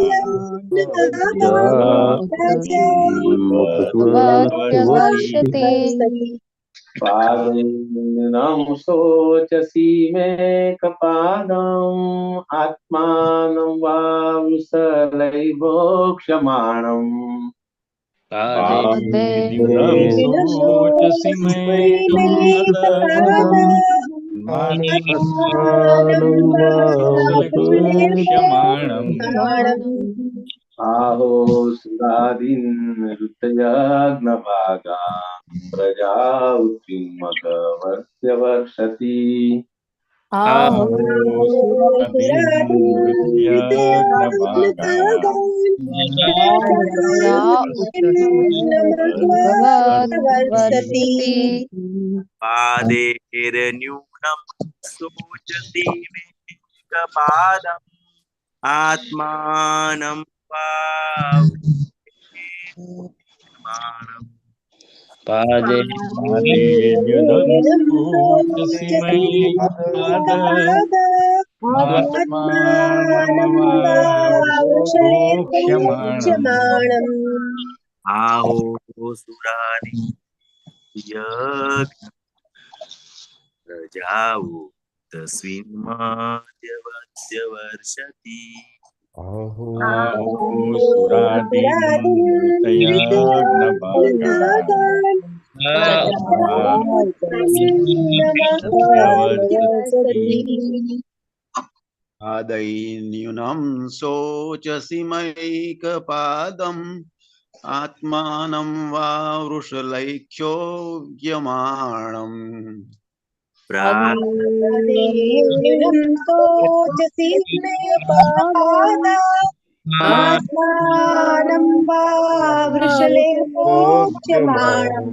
पादैर्निनं शोचसि मेकपादम् आत्मानं वा वृषलैः भोक्ष्यमाणम्. पादैर्निनं शोचसि मेकपादम् आत्मानं वा वृषलैः भोक्ष्यमाणम्. आहो सुरादीन् ऋतयज्ञभागान् प्रजा उत्स्मिन्मघवर्त्यवर्षति. आहो सुरादीन् पादेर्न्यूनं शोचसि मेकपादम् आत्मानं वा वृषलेर्भोक्ष्यमाणम्. पादैर्न्यूनं शोचसि मयेकपादम् आत्मानं वा भोक्ष्यमाणम्. आहो सुरादीन् यज्ञ प्रजाउतस्मिन्मध्यवर्षति. आहो सुरादीन् ऋतयज्ञभागान् पादैर्न्यूनं शोचसि मयैकपादम् आत्मानं वा वृषलैक्षोग्यमाणम्. पादैर्न्यूनं शोचसि आत्मानं वा वृषलैर्भोक्ष्यमाणम्.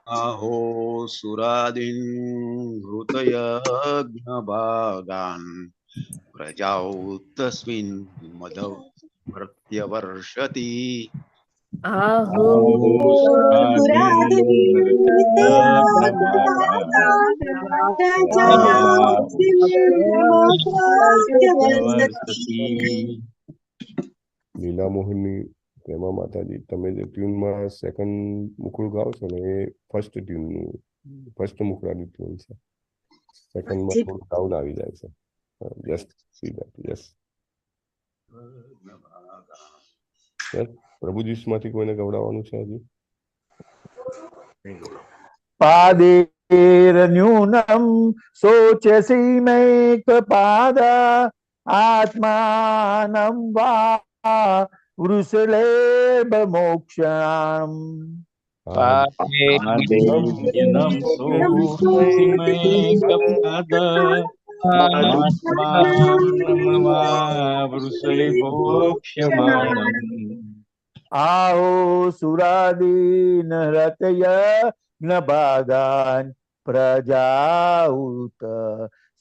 आहो सुरादीन् ऋतयज्ञभागान् प्रजा तस्मिन् मघवर्त्यवर्षति. आहो લીલા મોહનની પ્રેમા માતાજી, તમે જે ટ્યુનમાં સેકન્ડ મુખડું ગાઓ છો ને એ ફર્સ્ટ ટ્યુનનું ફર્સ્ટ મુખડાની ટ્યુન છે. સેકન્ડમાં થોડું ડાઉન આવી જાય છે. Just see that. Yes yes. પ્રભુજીસમાંથી કોઈને ગવડાવવાનું છે હજી? पादेर्न्यूनं शोचसि मेकपाद आत्मानं वा वृषलेभमोक्षाम् पादेर्न्यूनं शोचसि मेकपाद आत्मानं वा वृषलेभोक्ष्यमाणम् आहो सुरादीन रतयज्ञभागान् प्रजाऊत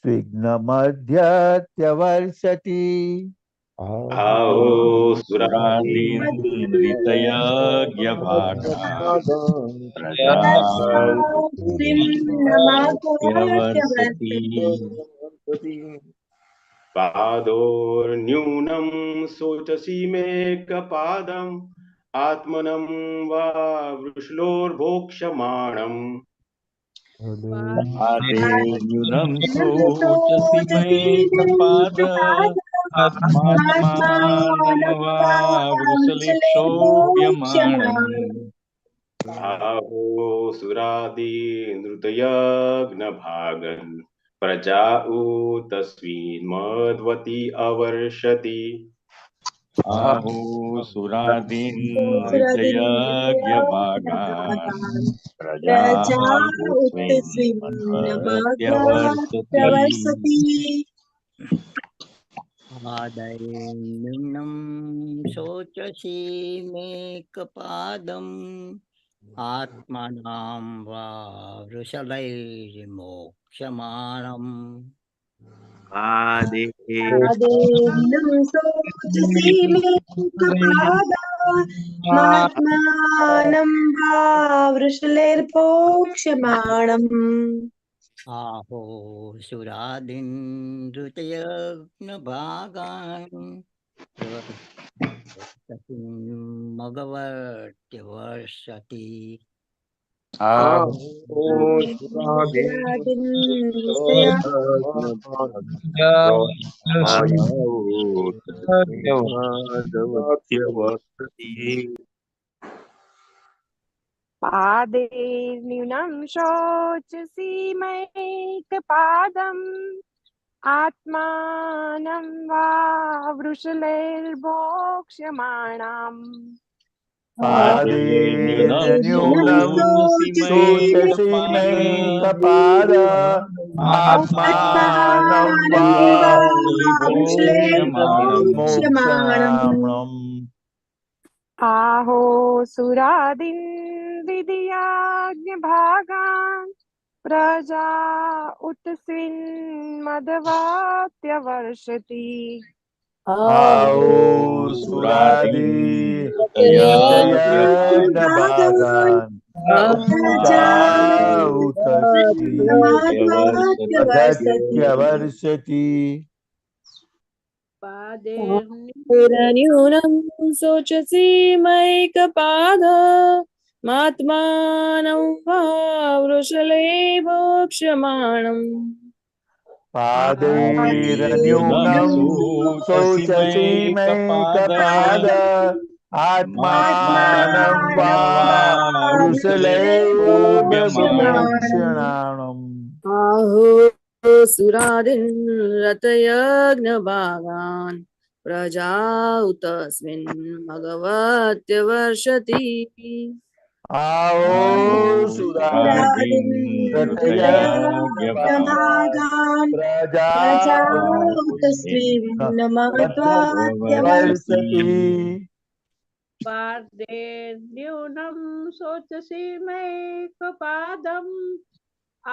स्विघ्नमध्यत्यवर्षति आओ सुरादीन ऋतयज्ञभागान् प्रजावर्षति पादोर्न्यूनं शोचसि मेकपादम् आत्मनं वा वृषलोर्भोक्ष्यमाणम् पादेर्न्यूनं शोचसि मेकपाद आत्मानं वा वृषलेक्षोभ्यमाणम् आहो सुरादीनृतयज्ञभागन् प्रजाऊतस्मिन्मध्वति अवर्षति आहो सुरादीन् ऋतयज्ञभागान् प्रजावर्षति पादैर्न्यूनं शोचसि मेकपादम् आत्मानं वा वृषलैर्मोक्षमाणम् पादेर्न्यूनं शोचसि मेकपादात्मानं वा वृषलैर्भोक्ष्यमाणम् आहो सुरादीन् ऋतयज्ञभागान् मगवर्त्यवर्षति पादेर्न्यूनं शोचसि मेकपादम् आत्मानं वा वृषलैर्भोक्ष्यमाणम् पादेर्न्यूनं शोचसि मेकपाद आत्मानं वा वृषलैर्भोक्ष्यमाणम् आहो सुरादीन् विधियाज्ञभागान् प्रजा उत्स्विन्मदवात्यवर्षति आओ सुरादि ऋतयज्ञभागान् प्रजाऊतस्मिन्मध्यवर्षति पादेर्न्यूनं शोचसि मेकपाद आत्मानं वा वृषलैर्भोक्ष्यमाणम् पादैर्न्यूनं शोचसि मेकपाद आत्मानं वा वृषलैर्भोक्ष्यमाणम् आहो सुरादीन् रतयज्ञभागान् प्रजाऊतस्मिन् मघवत्यवर्षति आओ सुरादीन् रतयज्ञभागान् प्रजाऊतस्मिन्मघवत्यवर्षति पादेर्न्यूनं शोचसि मेकपादम्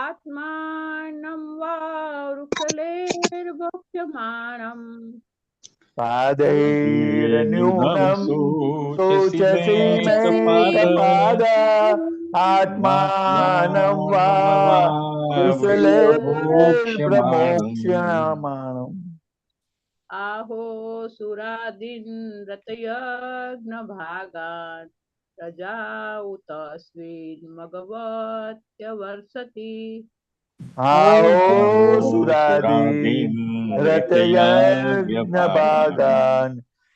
आत्मानं वा वृषलैर्भोक्ष्यमाणम् पादैर्न्यूनं शोचसि मे कपाद आत्मानं वा कुशलेर्प्रमोक्ष्यमाणम् आहो सुरादीन् रतयज्ञ भागान् प्रजा उतस्मिन् मघवत्यवर्षति आओ सुरादीन् रतयज्ञभागान्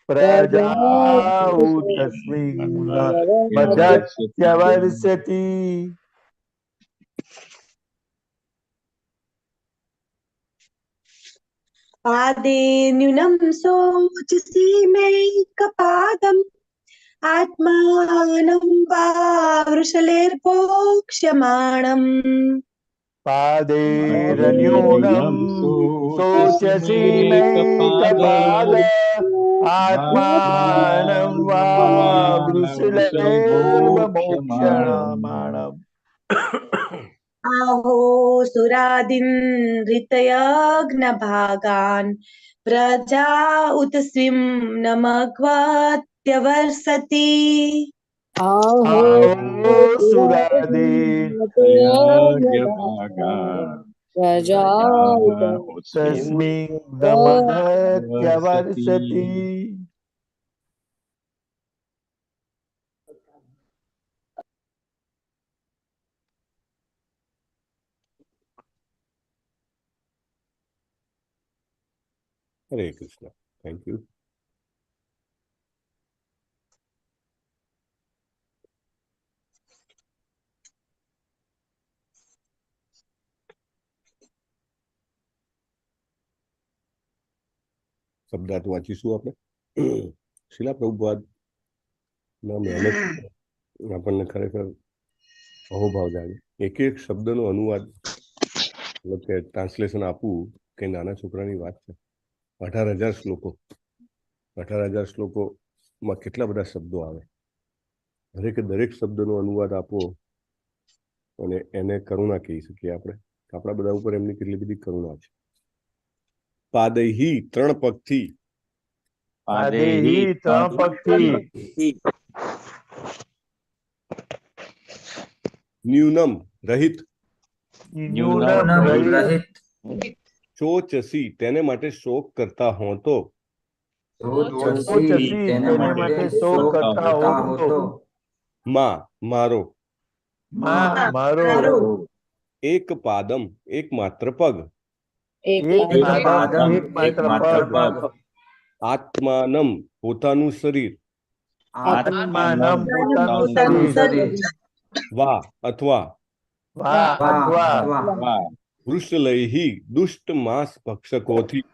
प्रजा उतस्मिन् मघवत्यवर्षति पादे न्यूनं शोचसि मेकपादम् आत्मानं वा वृषलेर्भोक्ष्यमाणम् पादैर्न्यूनं शोचसि मेकपाद आत्मानं वा वृषलेर्भोक्ष्यमाणम् आहो सुरादीन् ऋतयज्ञभागान् प्रजा उतस्विं न मघवत्यवर्षति आओ सुरादीन् प्रजा तस्मिन् मघवत्यवर्षति हरे कृष्ण। Thank you. શબ્દાર્થ વાંચીશું આપણે। શિલા પ્રભુપાદ ના મહેનત આપણને ખરેખર અહોભાવ જાગે। એક એક શબ્દનો અનુવાદ એટલે કે ટ્રાન્સલેશન આપવું કે નાના છોકરાની વાત છે। 18,000 શ્લોકો, 18,000 શ્લોકોમાં કેટલા બધા શબ્દો આવે, દરેકે દરેક શબ્દનો અનુવાદ આપવો અને એને કરુણા કહી શકીએ આપણે। આપણા બધા ઉપર એમની કેટલી બધી કરુણા છે। પાદૈહી 3 પગથી, પાદૈહી 3 પગથી, ન્યૂનમ રહિત, ન્યૂનમ રહિત, શોચસી તેને માટે શોક કરતા હો તો, શોચસી તેને માટે શોક કરતા હો તો, માં મારો, માં મારો, એક પાદમ એક માત્ર પગ, એક પાદમ એક માત્ર પગ, આત્માનમ પોતાનું શરીર, આત્માનમ પોતાનું શરીર, વા અથવા વૃષલૈહી દુષ્ટ માંસ ભક્ષકોથી,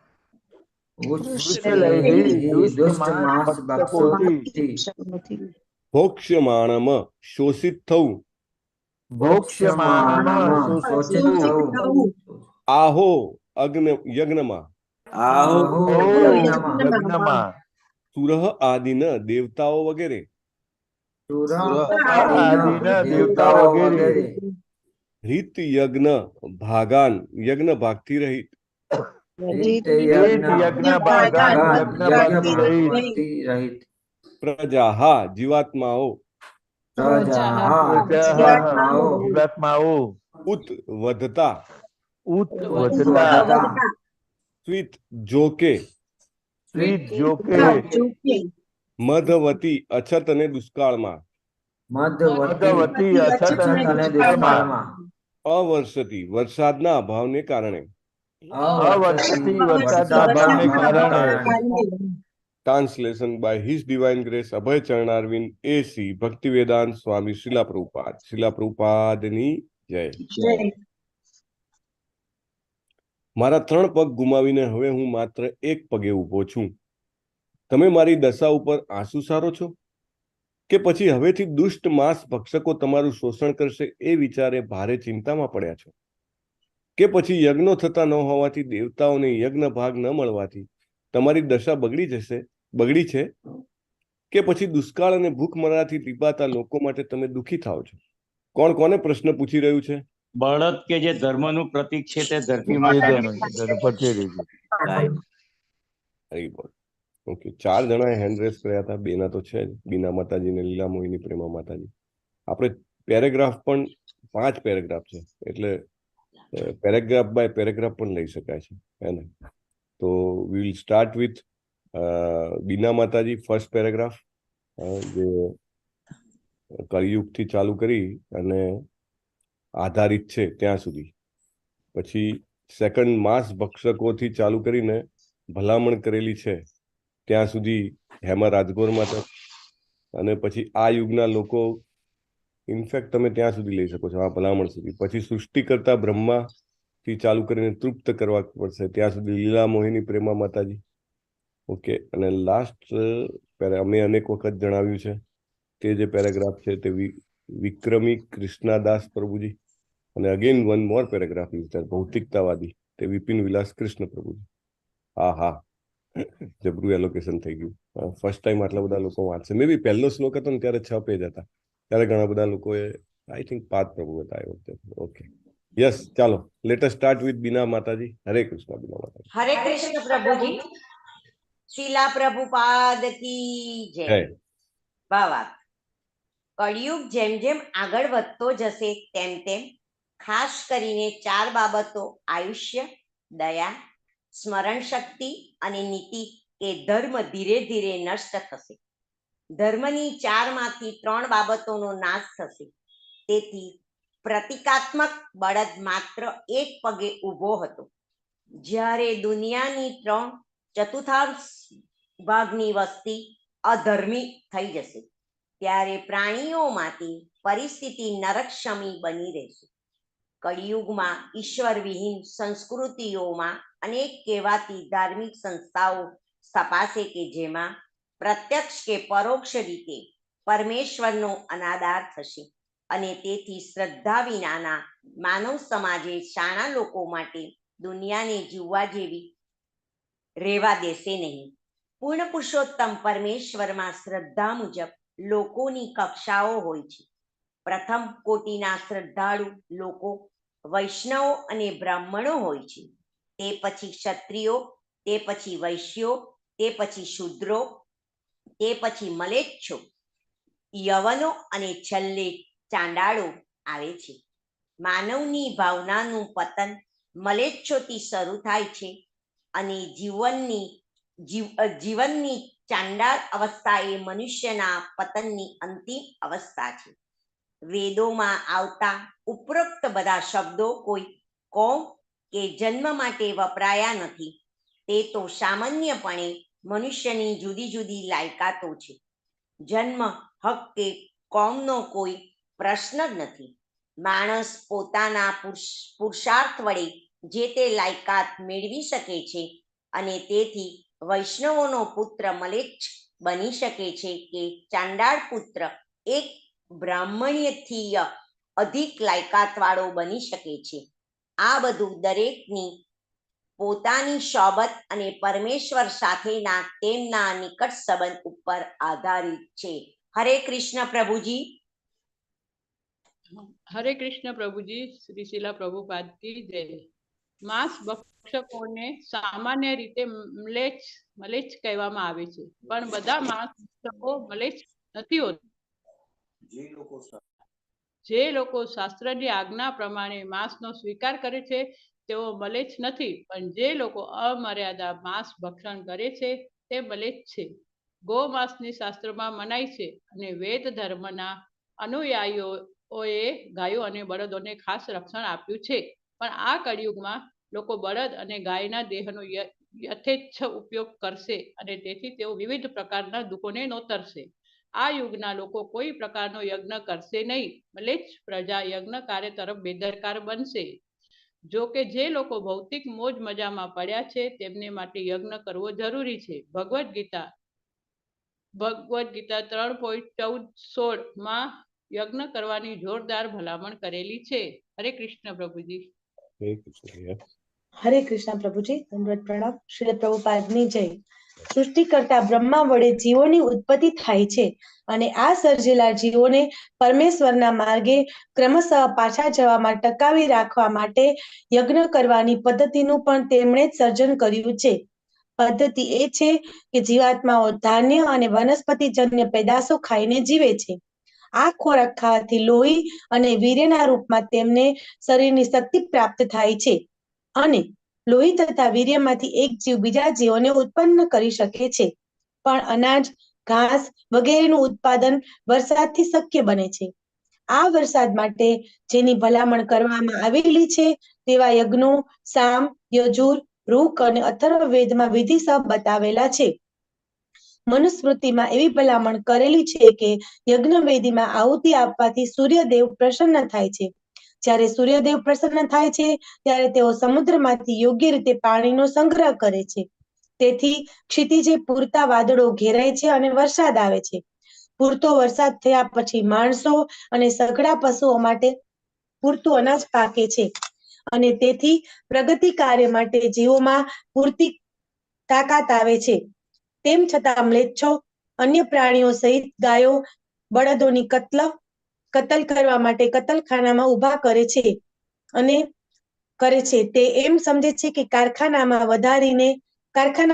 ભોક્ષ્યમાણમ શોષિત થવું, આહો યજ્ઞમાં, સુરહ આદિન દેવતાઓ વગેરે, રીત યજ્ઞ ભાગાન યજ્ઞ ભાગથી રહિત, પ્રજાહા જીવાત્માઓ, ઉત વધતા, સ્વિત જોકે, મધવતી અછત અને દુષ્કાળમાં, અવર્ષતી વરસાદના અભાવને કારણે, translation by his divine grace Abhay Charanaravinda A C Bhaktivedanta Swami Srila Prabhupada, Srila પ્રભુપાદની જય। મારા 3 પગ ગુમાવીને હવે હું માત્ર એક પગે ઊભો છું। તમે મારી દશા ઉપર આંસુ સારો છો કે પછી હવેથી દુષ્ટ માંસ ભક્ષકો તમારું શોષણ કરશે એ વિચારે ભારે ચિંતામાં પડ્યા છો, કે પછી યજ્ઞો થતા ન હોવાથી દેવતાઓને યજ્ઞ ભાગ ન મળવાથી તમારી દશા બગડી છે, કે પછી દુષ્કાળ અને ભૂખમરાથી પીપાતા લોકો માટે તમે દુઃખી થાઓ છો? કોણ કોને પ્રશ્ન પૂછી રહ્યું છે? બળદ કે જે ધર્મનું પ્રતીક છે તે ધરતી માટે હરી બોલ। ઓકે, 4 જણાએ હેન્ડ રેસ કર્યા હતા, 2 ના તો છે જ, બીના માતાજી ને લીલા મોહિની પ્રેમા માતાજી. આપણે પેરેગ્રાફ પણ 5 પેરેગ્રાફ છે, એટલે પેરેગ્રાફ બાય પેરેગ્રાફ પણ લઈ શકાય છે, હે ને? તો વી વિલ સ્ટાર્ટ વિથ બીના માતાજી, ફર્સ્ટ પેરેગ્રાફ, જે કળિયુગથી ચાલુ કરી અને આધારિત છે ત્યાં સુધી. પછી સેકન્ડ માંસ ભક્ષકોથી ચાલુ કરીને ભલામણ કરેલી છે ત્યાં સુધી હેમા રાજગોર માતા, અને પછી આ યુગના લોકો, ઇનફેક્ટ તમે ત્યાં સુધી લઈ શકો છો, આ ભલામણ સુધી. પછી સૃષ્ટિ કરતા બ્રહ્માથી ચાલુ કરીને તૃપ્ત કરવા પડશે ત્યાં સુધી લીલા મોહિની પ્રેમા માતાજી. ઓકે, અને લાસ્ટ અમે અનેક વખત જણાવ્યું છે તે જે પેરેગ્રાફ છે તે વિક્રમી કૃષ્ણાદાસ પ્રભુજી, અને again one more paragraph is there, ભૌતિકતાવાદી, તે વિપિન વિલાસ કૃષ્ણ પ્રભુજી. હા, જબરું એલોકેશન થઈ ગયું. ફર્સ્ટ ટાઈમ આટલા બધા લોકો વાંચશે. મે બી પહેલો શ્લોક હતો ને ત્યારે 6 પેજ હતા, ત્યારે ઘણા બધા લોકોએ, આઈ થિંક 5 પ્રભુ હતા એ વખતે. ઓકે, યસ, ચાલો, લેટ અસ સ્ટાર્ટ વિથ બીના માતાજી. હરે કૃષ્ણ. બીના માતાજી. હરે કૃષ્ણ પ્રભુજી. શીલા પ્રભુપાદ કી જય. ભાવાર્થ. કળિયુગ જેમ જેમ આગળ વધતો જશે તેમ તેમ ખાસ કરીને 4 બાબતો, આયુષ્ય, દયા, સ્મરણ શક્તિ અને નીતિ કે ધર્મ ધીરે ધીરે નષ્ટ થશે. ધર્મની 4 માંથી 3 બાબતોનો નાશ થશે. તેથી પ્રતિકાત્મક બળદ માત્ર એક પગે ઊભો હતો. જ્યારે દુનિયાની 3/4 ભાગની વસ્તી અધર્મી થઈ જશે, ત્યારે પ્રાણીઓમાંથી પરિસ્થિતિ નરકશમી બની રહેશે. કળિયુગમાં ઈશ્વર વિહીન સંસ્કૃતિઓમાં અનેક કહેવાતી ધાર્મિક સંસ્થાઓ સ્થપાશે કે જેમાં પ્રત્યક્ષ કે પરોક્ષ રીતે પરમેશ્વરનો અનાદર થશે, અને તેથી શ્રદ્ધા વિનાના માનવ સમાજે શાણા લોકો માટે દુનિયાને જીવવા જેવી રહેવા દેશે નહીં. પૂર્ણ પુરુષોત્તમ પરમેશ્વરમાં શ્રદ્ધા મુજબ લોકોની કક્ષાઓ હોય છે. પ્રથમ કોટીના શ્રદ્ધાળુ લોકો વૈષ્ણવો અને બ્રાહ્મણો હોય છે. તે પછી ક્ષત્રિયો, તે પછી વૈશ્યો, તે પછી શૂદ્રો, તે પછી મલેચ્છો, યવનો અને છેલ્લે ચાંડાળો આવે છે. માનવની ભાવનાનું પતન મલેચ્છોથી શરૂ થાય છે, અને જીવનની ચાંડાળ અવસ્થા એ મનુષ્યના પતનની અંતિમ અવસ્થા છે. વેદોમાં આવતા ઉપરોક્ત બધા શબ્દો કોઈ કોમ કે જન્મ માટે વપરાયા નથી. તે તો સામાન્યપણે મનુષ્યની જુદી જુદી લાયકાતો છે. જન્મ, હક કે કોમનો કોઈ પ્રશ્ન જ નથી. માણસ પોતાના પુરુષાર્થ વડે જે તે લાયકાત મેળવી શકે છે, અને તેથી વૈષ્ણવોનો પુત્ર મલેચ્છ બની શકે છે કે ચાંડાળ પુત્ર એક બ્રાહ્મણ્યથી અધિક લાયકાતવાળો બની શકે છે. આ બધું દરેકની પોતાની સોબત અને પરમેશ્વર સાથેના તેમના નિકટ સંબંધ ઉપર આધારિત છે. હરે કૃષ્ણ પ્રભુજી. હરે કૃષ્ણ પ્રભુજી. શ્રી શીલા પ્રભુપાદ કી જય. માંસ ભક્ષકોને સામાન્ય રીતે મલેચ્છ કહેવામાં આવે છે, પણ બધા માંસ ભક્ષકો મલેચ્છ નથી હોતા. જે લોકો શાસ્ત્રની આજ્ઞા પ્રમાણે માંસનો સ્વીકાર કરે છે તેઓ મલેચ્છ નથી, પણ જે લોકો અમર્યાદા માંસ ભક્ષણ કરે છે તે મલેચ્છ છે. ગો માંસની શાસ્ત્રમાં મનાઈ છે, અને વેદ ધર્મના અનુયાયીઓએ ગાયો અને બળદોને ખાસ રક્ષણ આપ્યું છે. પણ આ કળિયુગમાં લોકો બળદ અને ગાયના દેહનો યથેચ્છ ઉપયોગ કરશે, અને તેથી તેઓ વિવિધ પ્રકારના દુઃખોને નોતરશે. આ યુગના લોકો કોઈ પ્રકારનો યજ્ઞ કરશે નહીં. મલેચ્છ પ્રજા યજ્ઞ કાર્ય તરફ બેદરકાર બનશે. જો કે જે લોકો ભૌતિક મોજ મજામાં પડ્યા છે તેમને માટે યજ્ઞ કરવો જરૂરી છે. ભગવદ્ ગીતા 3.14-16 માં યજ્ઞ કરવાની જોરદાર ભલામણ કરેલી છે. હરે કૃષ્ણ પ્રભુજી. હરે કૃષ્ણ પ્રભુજી. દંડવત પ્રણામ. શ્રી પ્રભુપાદની જય. સૃષ્ટિ કરતા બ્રહ્મા વડે જીવોની ઉત્પત્તિ થાય છે, અને આ સર્જેલા જીવોને પરમેશ્વરના માર્ગે ક્રમશઃ પાછા જવામાં ટકાવી રાખવા માટે યજ્ઞ કરવાની પદ્ધતિનું પણ તેમણે જ સર્જન કર્યું છે. પદ્ધતિ એ છે કે જીવાત્માઓ ધાન્ય અને વનસ્પતિજન્ય પેદાશો ખાઈને જીવે છે. આ ખોરાક ખાવાથી લોહી અને વીર્યના રૂપમાં તેમને શરીરની શક્તિ પ્રાપ્ત થાય છે અને લોહી તથા વીર્યમાંથી એક જીવ બીજા જીવોને ઉત્પન્ન કરી શકે છે. પણ અનાજ, ઘાસ વગેરેનું ઉત્પાદન વરસાદથી શક્ય બને છે. આ વરસાદ માટે જેની ભલામણ કરવામાં આવેલી છે તેવા યજ્ઞો સામ, યજુર, રૂક અને અથર્વવેદમાં વિધિસર બતાવેલા છે. મનુસ્મૃતિમાં એવી ભલામણ કરેલી છે કે યજ્ઞવેદીમાં આહુતિ આપવાથી સૂર્યદેવ પ્રસન્ન થાય છે. જ્યારે સૂર્યદેવ પ્રસન્ન થાય છે ત્યારે તેઓ સમુદ્રમાંથી યોગ્ય રીતે પાણીનો સંગ્રહ કરે છે. તેથી ક્ષિતિજે પૂરતા વાદળો ઘેરાય છે અને વરસાદ આવે છે. પૂરતો વરસાદ થયા પછી માણસો અને સઘળા પશુઓ માટે પૂરતું અનાજ પાકે છે અને તેથી પ્રગતિ કાર્ય માટે જીવોમાં પૂરતી તાકાત આવે છે. તેમ છતાં મ્લેચ્છો અન્ય પ્રાણીઓ સહિત ગાયો, બળદોની કતલ કરવા માટે કતલખાનામાં ઊભા કરે છે અને તે એમ સમજે છે કે કારખાના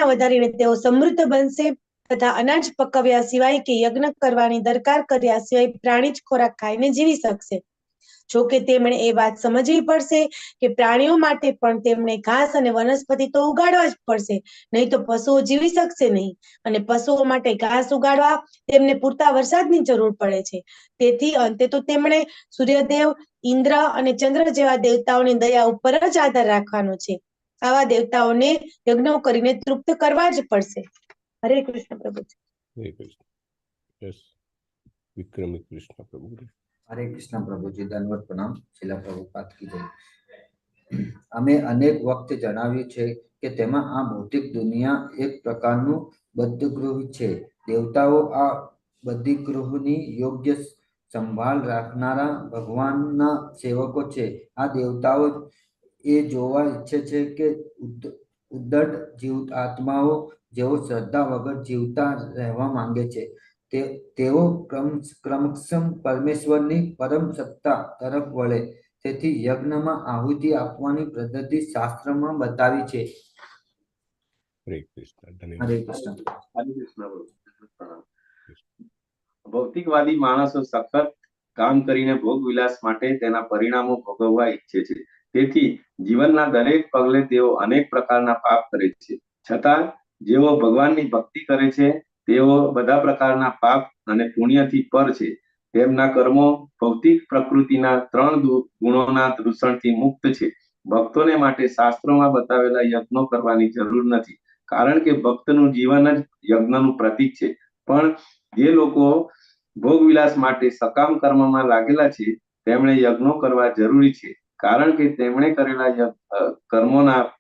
વધારીને તેઓ સમૃદ્ધ બનશે તથા અનાજ પકવ્યા સિવાય કે યજ્ઞ કરવાની દરકાર કર્યા સિવાય પ્રાણી જ ખોરાક ખાઈને જીવી શકશે. જો કે તેમણે એ વાત સમજવી પડશે કે પ્રાણીઓ માટે પણ તેમણે ઘાસ અને વનસ્પતિ તો ઉગાડવા જ પડશે, નહીં તો પશુઓ જીવી શકશે નહીં. અને પશુઓ માટે ઘાસ ઉગાડવા તેમને પૂરતા વરસાદની જરૂર પડે છે. તેથી અંતે તો તેમણે સૂર્યદેવ, ઇન્દ્ર અને ચંદ્ર જેવા દેવતાઓની દયા ઉપર જ આધાર રાખવાનો છે. આવા દેવતાઓને યજ્ઞો કરીને તૃપ્ત કરવા જ પડશે. હરે કૃષ્ણ પ્રભુજી. હરે કૃષ્ણ. યસ, વિક્રમી કૃષ્ણ પ્રભુ. હરે કૃષ્ણ પ્રભુજી, દંડવત પ્રણામ. શીલા પ્રભુપાદ કી જય. અમે અનેક વખત જણાવ્યું છે કે તેમાં આ ભૌતિક દુનિયા એક પ્રકારનું બદ્ધગૃહ છે. દેવતાઓ આ બદ્ધગૃહની યોગ્ય સંભાળ રાખનારા ભગવાનના સેવકો છે. આ દેવતાઓ એ જોવા ઈચ્છે છે કે ઉદ્ધત જીવ આત્માઓ જેઓ શ્રદ્ધા વગર જીવતા રહેવા માંગે છે તેઓ ક્રમક્ષમ પરમેશ્વરની પરમ સત્તા તરફ વળે. તેથી યજ્ઞમાં આહુતિ આપવાની પદ્ધતિ શાસ્ત્રમાં બતાવી છે. હરે કૃષ્ણ. હરે કૃષ્ણ. હરે કૃષ્ણ. ભૌતિકવાદી માણસો સખત કામ કરીને ભોગ વિલાસ માટે તેના પરિણામો ભોગવવા ઈચ્છે છે. તેથી જીવનના દરેક પગલે તેઓ અનેક પ્રકારના પાપ કરે છે. છતાં જેઓ ભગવાનની ભક્તિ કરે છે તેઓ બધા પ્રકારના પાપ અને પુણ્યથી પર છે. તેમના કર્મો ભૌતિક પ્રકૃતિના 3 ગુણોના દૂષણથી મુક્ત છે. ભક્તોને માટે શાસ્ત્રોમાં બતાવેલા યજ્ઞો કરવાની જરૂર નથી, કારણ કે ભક્તનું જીવન જ યજ્ઞનું પ્રતીક છે. પણ જે લોકો ભોગવિલાસ માટે સકામ કર્મમાં લાગેલા છે તેમણે યજ્ઞો કરવા જરૂરી છે, કારણ કે તેમણે કરેલા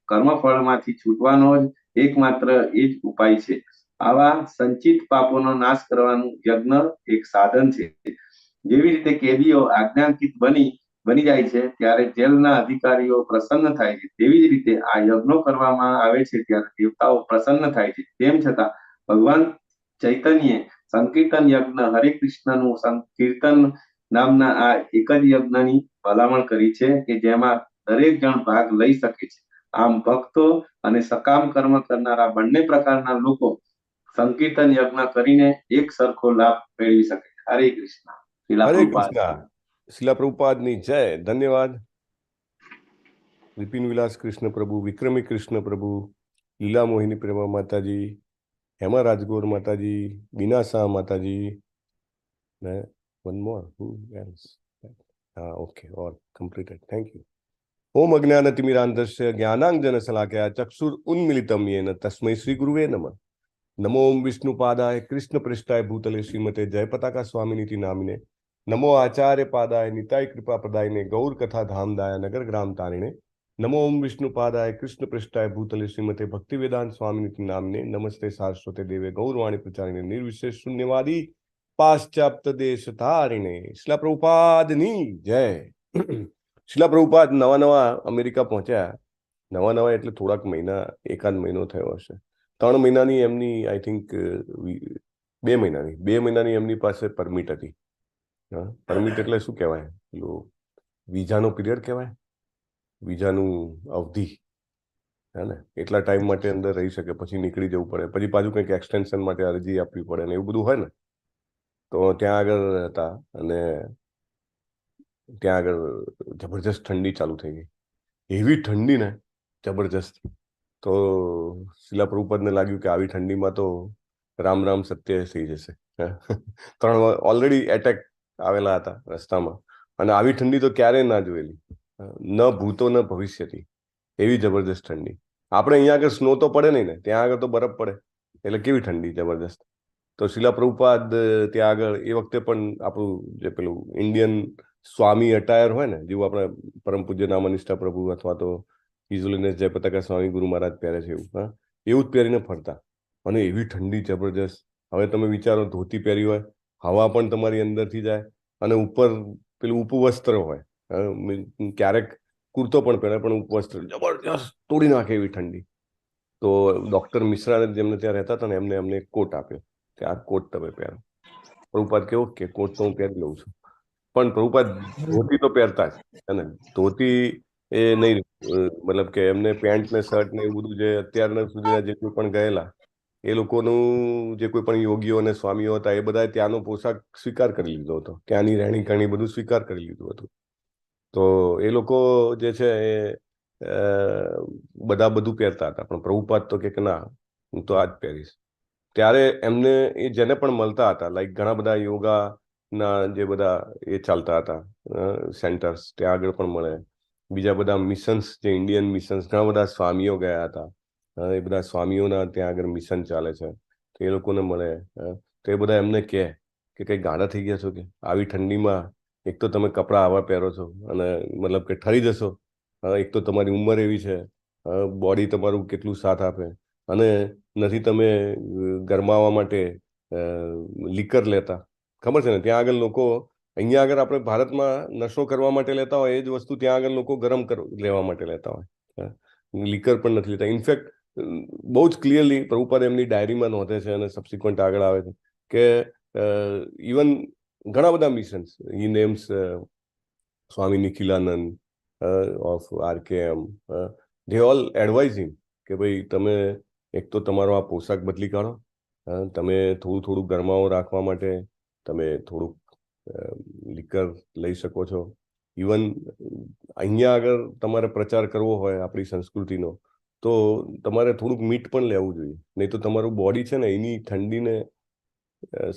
કર્મફળમાંથી છૂટવાનો જ એકમાત્ર એ જ ઉપાય છે. આવા સંચિત પાપોનો નાશ કરવાનું યજ્ઞ એક સાધન છે. જેવી રીતે કેદીઓ આજ્ઞાંકિત બની જાય છે ત્યારે જેલના અધિકારીઓ પ્રસન્ન થાય છે, તેવી જ રીતે આ યજ્ઞો કરવામાં આવે છે ત્યારે દેવતાઓ પ્રસન્ન થાય છે. તેમ છતાં ભગવાન ચૈતન્યે સંકીર્તન યજ્ઞ હરે કૃષ્ણનું સંકીર્તન નામના આ એક જ યજ્ઞની ભલામણ કરી છે કે જેમાં દરેક જણ ભાગ લઈ શકે છે. આમ ભક્તો અને સકામ કર્મ કરનારા બંને પ્રકારના લોકો સંકીર્તન યજ્ઞ કરીને એક સરખો લાભ મેળવી શકે. હરે કૃષ્ણ. હરે કૃષ્ણ. શીલા પ્રભુપાદની જય. ધન્યવાદ. વિપિન વિલાસ કૃષ્ણ પ્રભુ, વિક્રમી કૃષ્ણ પ્રભુ, લીલા મોહિની પ્રેમા માતાજી, હેમા રાજગોર માતાજી, બીના શાહ માતાજી, ને one more. Who else? Okay, all completed. Thank you. ओम अज्ञानतिमिरान्धस्य ज्ञानाञ्जनशलाकया चक्षुरुन्मिलितं येन तस्मै श्रीगुरुवे नमः. नमो ओम विष्णुपादाय कृष्णपृष्ठाय भूतले श्रीमते जयपताका स्वामिनीति नामिने. नमो आचार्य पादाय निताय कृपा प्रदायिने गौर कथा धामदाय नगर ग्राम तारिणे. नमो ओम विष्णुपादाय कृष्णपृष्ठाय भूतले श्रीमते भक्ति वेदांत स्वामिनीति नामिने. नमस्ते सारस्वते देवे गौरवाणी प्रचारिणे निर्विशेष शून्यवादी पाश्चात्य देश तारिणे. श्रील प्रभुपादनी जय. શીલા પ્રભુપાદ નવા અમેરિકા પહોંચ્યા. નવા એટલે થોડાક મહિના, એકાદ મહિનો થયો હશે. 3 મહિનાની એમની આઈ થિંક 2 મહિનાની એમની પાસે પરમિટ હતી. પરમિટ એટલે શું કહેવાય? પેલું વિઝાનો પીરિયડ કહેવાય, વિઝાનું અવધિ. હે ને, એટલા ટાઈમ માટે અંદર રહી શકે, પછી નીકળી જવું પડે, પછી પાછું કંઈક એક્સટેન્શન માટે અરજી આપવી પડે ને એવું બધું હોય ને. તો ત્યાં આગળ હતા અને ત્યાં આગળ જબરજસ્ત ઠંડી ચાલુ થઈ ગઈ, એવી ઠંડી ને જબરજસ્ત. તો શિલા પ્રભુપાદને લાગ્યું કે આવી ઠંડીમાં તો રામ રામ સત્ય થઈ જશે. 3 ઓલરેડી એટેક આવેલા હતા રસ્તામાં, અને આવી ઠંડી તો ક્યારેય ના જોયેલી, ન ભૂતો ન ભવિષ્યથી, એવી જબરજસ્ત ઠંડી. આપણે અહીંયા આગળ સ્નો તો પડે નહીં ને, ત્યાં આગળ તો બરફ પડે, એટલે કેવી ઠંડી જબરજસ્ત. તો શિલા પ્રભુપાદ ત્યાં આગળ એ વખતે પણ આપણું જે પેલું ઇન્ડિયન સ્વામી અટાયર હોય ને, જેવું આપણે પરમ પૂજ્ય નામનિષ્ઠા પ્રભુ અથવા તો ઇઝુલિનેસ જયપતાકા સ્વામી ગુરુ મહારાજ પહેરે છે એવું, હા, એવું જ પહેરીને ફરતા. અને એવી ઠંડી જબરજસ્ત. હવે તમે વિચારો, ધોતી પહેરી હોય, હવા પણ તમારી અંદરથી જાય, અને ઉપર પેલું ઉપવસ્ત્ર હોય, ક્યારેક કુર્તો પણ પહેરે, પણ ઉપવસ્ત્ર જબરજસ્ત તોડી નાખે એવી ઠંડી. તો ડોક્ટર મિશ્રા જેમને ત્યાં રહેતા હતા ને, એમને એક કોટ આપ્યો કે આ કોટ તમે પહેરો. પ્રભુપાદ કેવો કે કોટ તો હું પહેરી લઉં છું, પણ પ્રભુપાદ ધોતી તો પહેરતા જ. અને ધોતી એ નહીં, મતલબ કે એમને પેન્ટ ને શર્ટ ને એવું બધું જે અત્યારના સુધીના જે કોઈ પણ ગયેલા એ લોકોનું જે કોઈ પણ યોગીઓ અને સ્વામીઓ હતા, એ બધા ત્યાંનો પોશાક સ્વીકાર કરી લીધો હતો, ત્યાંની રહેણી કરણી બધું સ્વીકાર કરી લીધું હતું. તો એ લોકો જે છે એ બધા બધું પહેરતા હતા, પણ પ્રભુપાદ તો કે ના, હું તો આ જ પહેરીશ. ત્યારે એમને એ જેને પણ મળતા હતા, લાઈક ઘણા બધા યોગાના જે બધા એ ચાલતા હતા સેન્ટર્સ, ત્યાં આગળ પણ મળે. બીજા બધા મિશન્સ, જે ઇન્ડિયન મિશન્સ, ઘણા બધા સ્વામીઓ ગયા હતા, એ બધા સ્વામીઓના ત્યાં આગળ મિશન ચાલે છે, તો એ લોકોને મળે. તો એ બધા એમને કહે કે કંઈ ગાડા થઈ ગયા છો કે આવી ઠંડીમાં? એક તો તમે કપડાં આવા પહેરો છો, અને મતલબ કે ઠરી જશો. એક તો તમારી ઉંમર એવી છે, બોડી તમારું કેટલું સાથ આપે, અને નથી તમે ગરમાવા માટે લીકર લેતા. ખબર છે ને, ત્યાં આગળ લોકો, અહીંયા આગળ આપણે ભારતમાં નશો કરવા માટે લેતા હોય, એ જ વસ્તુ ત્યાં આગળ લોકો ગરમ લેવા માટે લેતા હોય. લીકર પણ નથી લેતા. ઇનફેક્ટ બહુ જ ક્લિયરલી પ્રભુપાદ એમની ડાયરીમાં નોંધે છે, અને સબસિક્વન્ટ આગળ આવે છે કે ઇવન ઘણા બધા મિશન્સ, he names Swami Nikhilananda of RKM, they all advise him કે ભાઈ તમે એક તો તમારો આ પોશાક બદલી કાઢો, તમે થોડું ગરમાવો રાખવા માટે તમે થોડુંક લીકર લઈ શકો છો. ઇવન અહીંયા આગળ તમારે પ્રચાર કરવો હોય આપણી સંસ્કૃતિનો, તો તમારે થોડુંક મીઠ પણ લેવું જોઈએ, નહીં તો તમારું બોડી છે ને એની ઠંડીને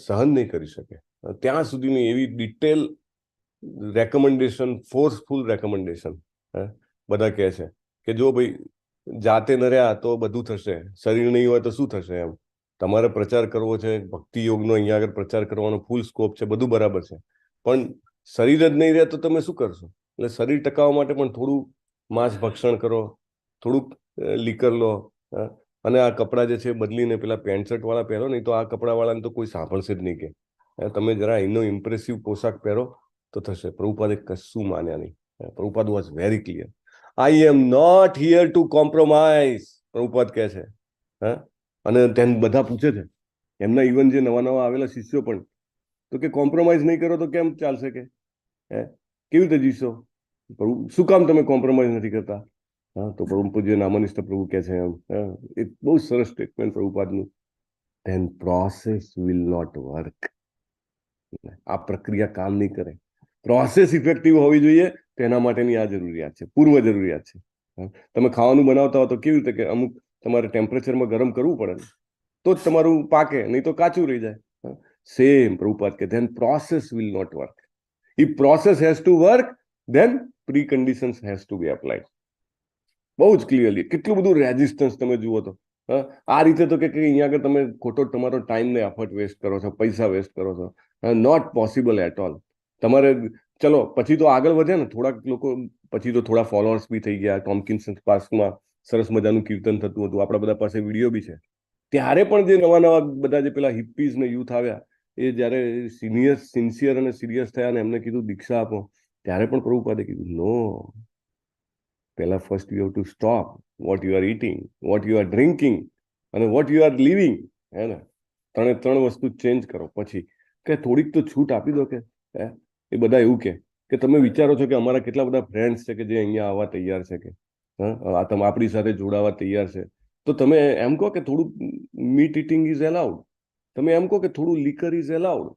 સહન નહીં કરી શકે. ત્યાં સુધીની એવી ડિટેલ રેકમેન્ડેશન, ફોર્સફુલ રેકમેન્ડેશન બધા કહે છે કે જો ભાઈ જાતે ન રહ્યા તો બધું થશે, શરીર નહીં હોય તો શું થશે. એમ તમારે પ્રચાર કરવો છે, ભક્તિ યોગનો અહીંયા આગળ પ્રચાર કરવાનો ફૂલ સ્કોપ છે, બધું બરાબર છે, પણ શરીર જ નહીં રહે તો તમે શું કરશો? એટલે શરીર ટકાવવા માટે પણ થોડું માંસ ભક્ષણ કરો, થોડુંક લીકર લો, અને આ કપડાં જે છે બદલીને પેલા પેન્ટ શર્ટ વાળા પહેરો, નહીં તો આ કપડા વાળાને તો કોઈ સાંભળશે જ નહીં. કે તમે જરા એનો ઇમ્પ્રેસિવ પોશાક પહેરો તો થશે. પ્રભુપાદે કશું માન્યા નહીં. Prabhupada was very clear, I am not here to compromise, Prabhupada કહે છે. અને તેને બધા પૂછે છે, એમના ઇવન જે નવા આવેલા શિષ્યો પણ, તો કે કોમ્પ્રોમાઇઝ નહીં કરો તો કેમ ચાલશે? કે કેવી રીતે જીશો? પ્રભુ શું કામ તમે કોમ્પ્રોમાઇઝ નથી કરતા? તો પરમ પૂજ્ય નામનિષ્ઠ પ્રભુ કહે છે એમ, એક બહુ સરસ સ્ટેટમેન્ટ પ્રભુપાદનું, then process will not work. આ પ્રક્રિયા કામ નહીં કરે. પ્રોસેસ ઇફેક્ટિવ હોવી જોઈએ, તેના માટેની આ જરૂરિયાત છે, પૂર્વ જરૂરિયાત છે. તમે ખાવાનું બનાવતા હો તો કેવી રીતે કે અમુક તમારે ટેમ્પરેચરમાં ગરમ કરવું પડે તો જ તમારું પાકે, નહીં તો કાચું રહી જાય. સેમ પ્રભુપાદ કે then process will not work. If process has to work, then preconditions has to be applied. બહુ જ ક્લિયરલી. કેટલું બધું રેઝિસ્ટન્સ તમે જુઓ તો. આ રીતે તો કે અહીંયા આગળ તમે ખોટો તમારો ટાઈમ ને એફર્ટ વેસ્ટ કરો છો, પૈસા વેસ્ટ કરો છો. Not possible at all. તમારે ચલો પછી તો આગળ વધ્યા ને થોડાક લોકો, પછી તો થોડા ફોલોઅર્સ બી થઈ ગયા. ટોમ્કિન્સન પાર્કમાં સરસ મજાનું કીર્તન થતું હતું, આપણા બધા પાસે વિડીયો બી છે. ત્યારે પણ જે નવા બધા જે પેલા હિપ્પીઝ ને યુથ આવ્યા, એ જ્યારે સિન્સિયર અને સિરિયસ થયા ને એમને કીધું દીક્ષા આપો, ત્યારે પણ પ્રભુપાદે કીધું નો, પહેલા first you have to stop what you are eating, what you are drinking અને વોટ યુ આર લિવિંગ. હે ને, ત્રણ વસ્તુ ચેન્જ કરો. પછી કે થોડીક તો છૂટ આપી દો. કે એ બધા એવું કે તમે વિચારો છો કે અમારા કેટલા બધા ફ્રેન્ડ્સ છે કે જે અહીંયા આવવા તૈયાર છે, કે આ તમે આપણી સાથે જોડાવા તૈયાર છે, તો તમે એમ કહો કે થોડું મીટ ઇટિંગ ઇઝ એલાઉડ, તમે એમ કહો કે થોડું લીકર ઇઝ એલાઉડ.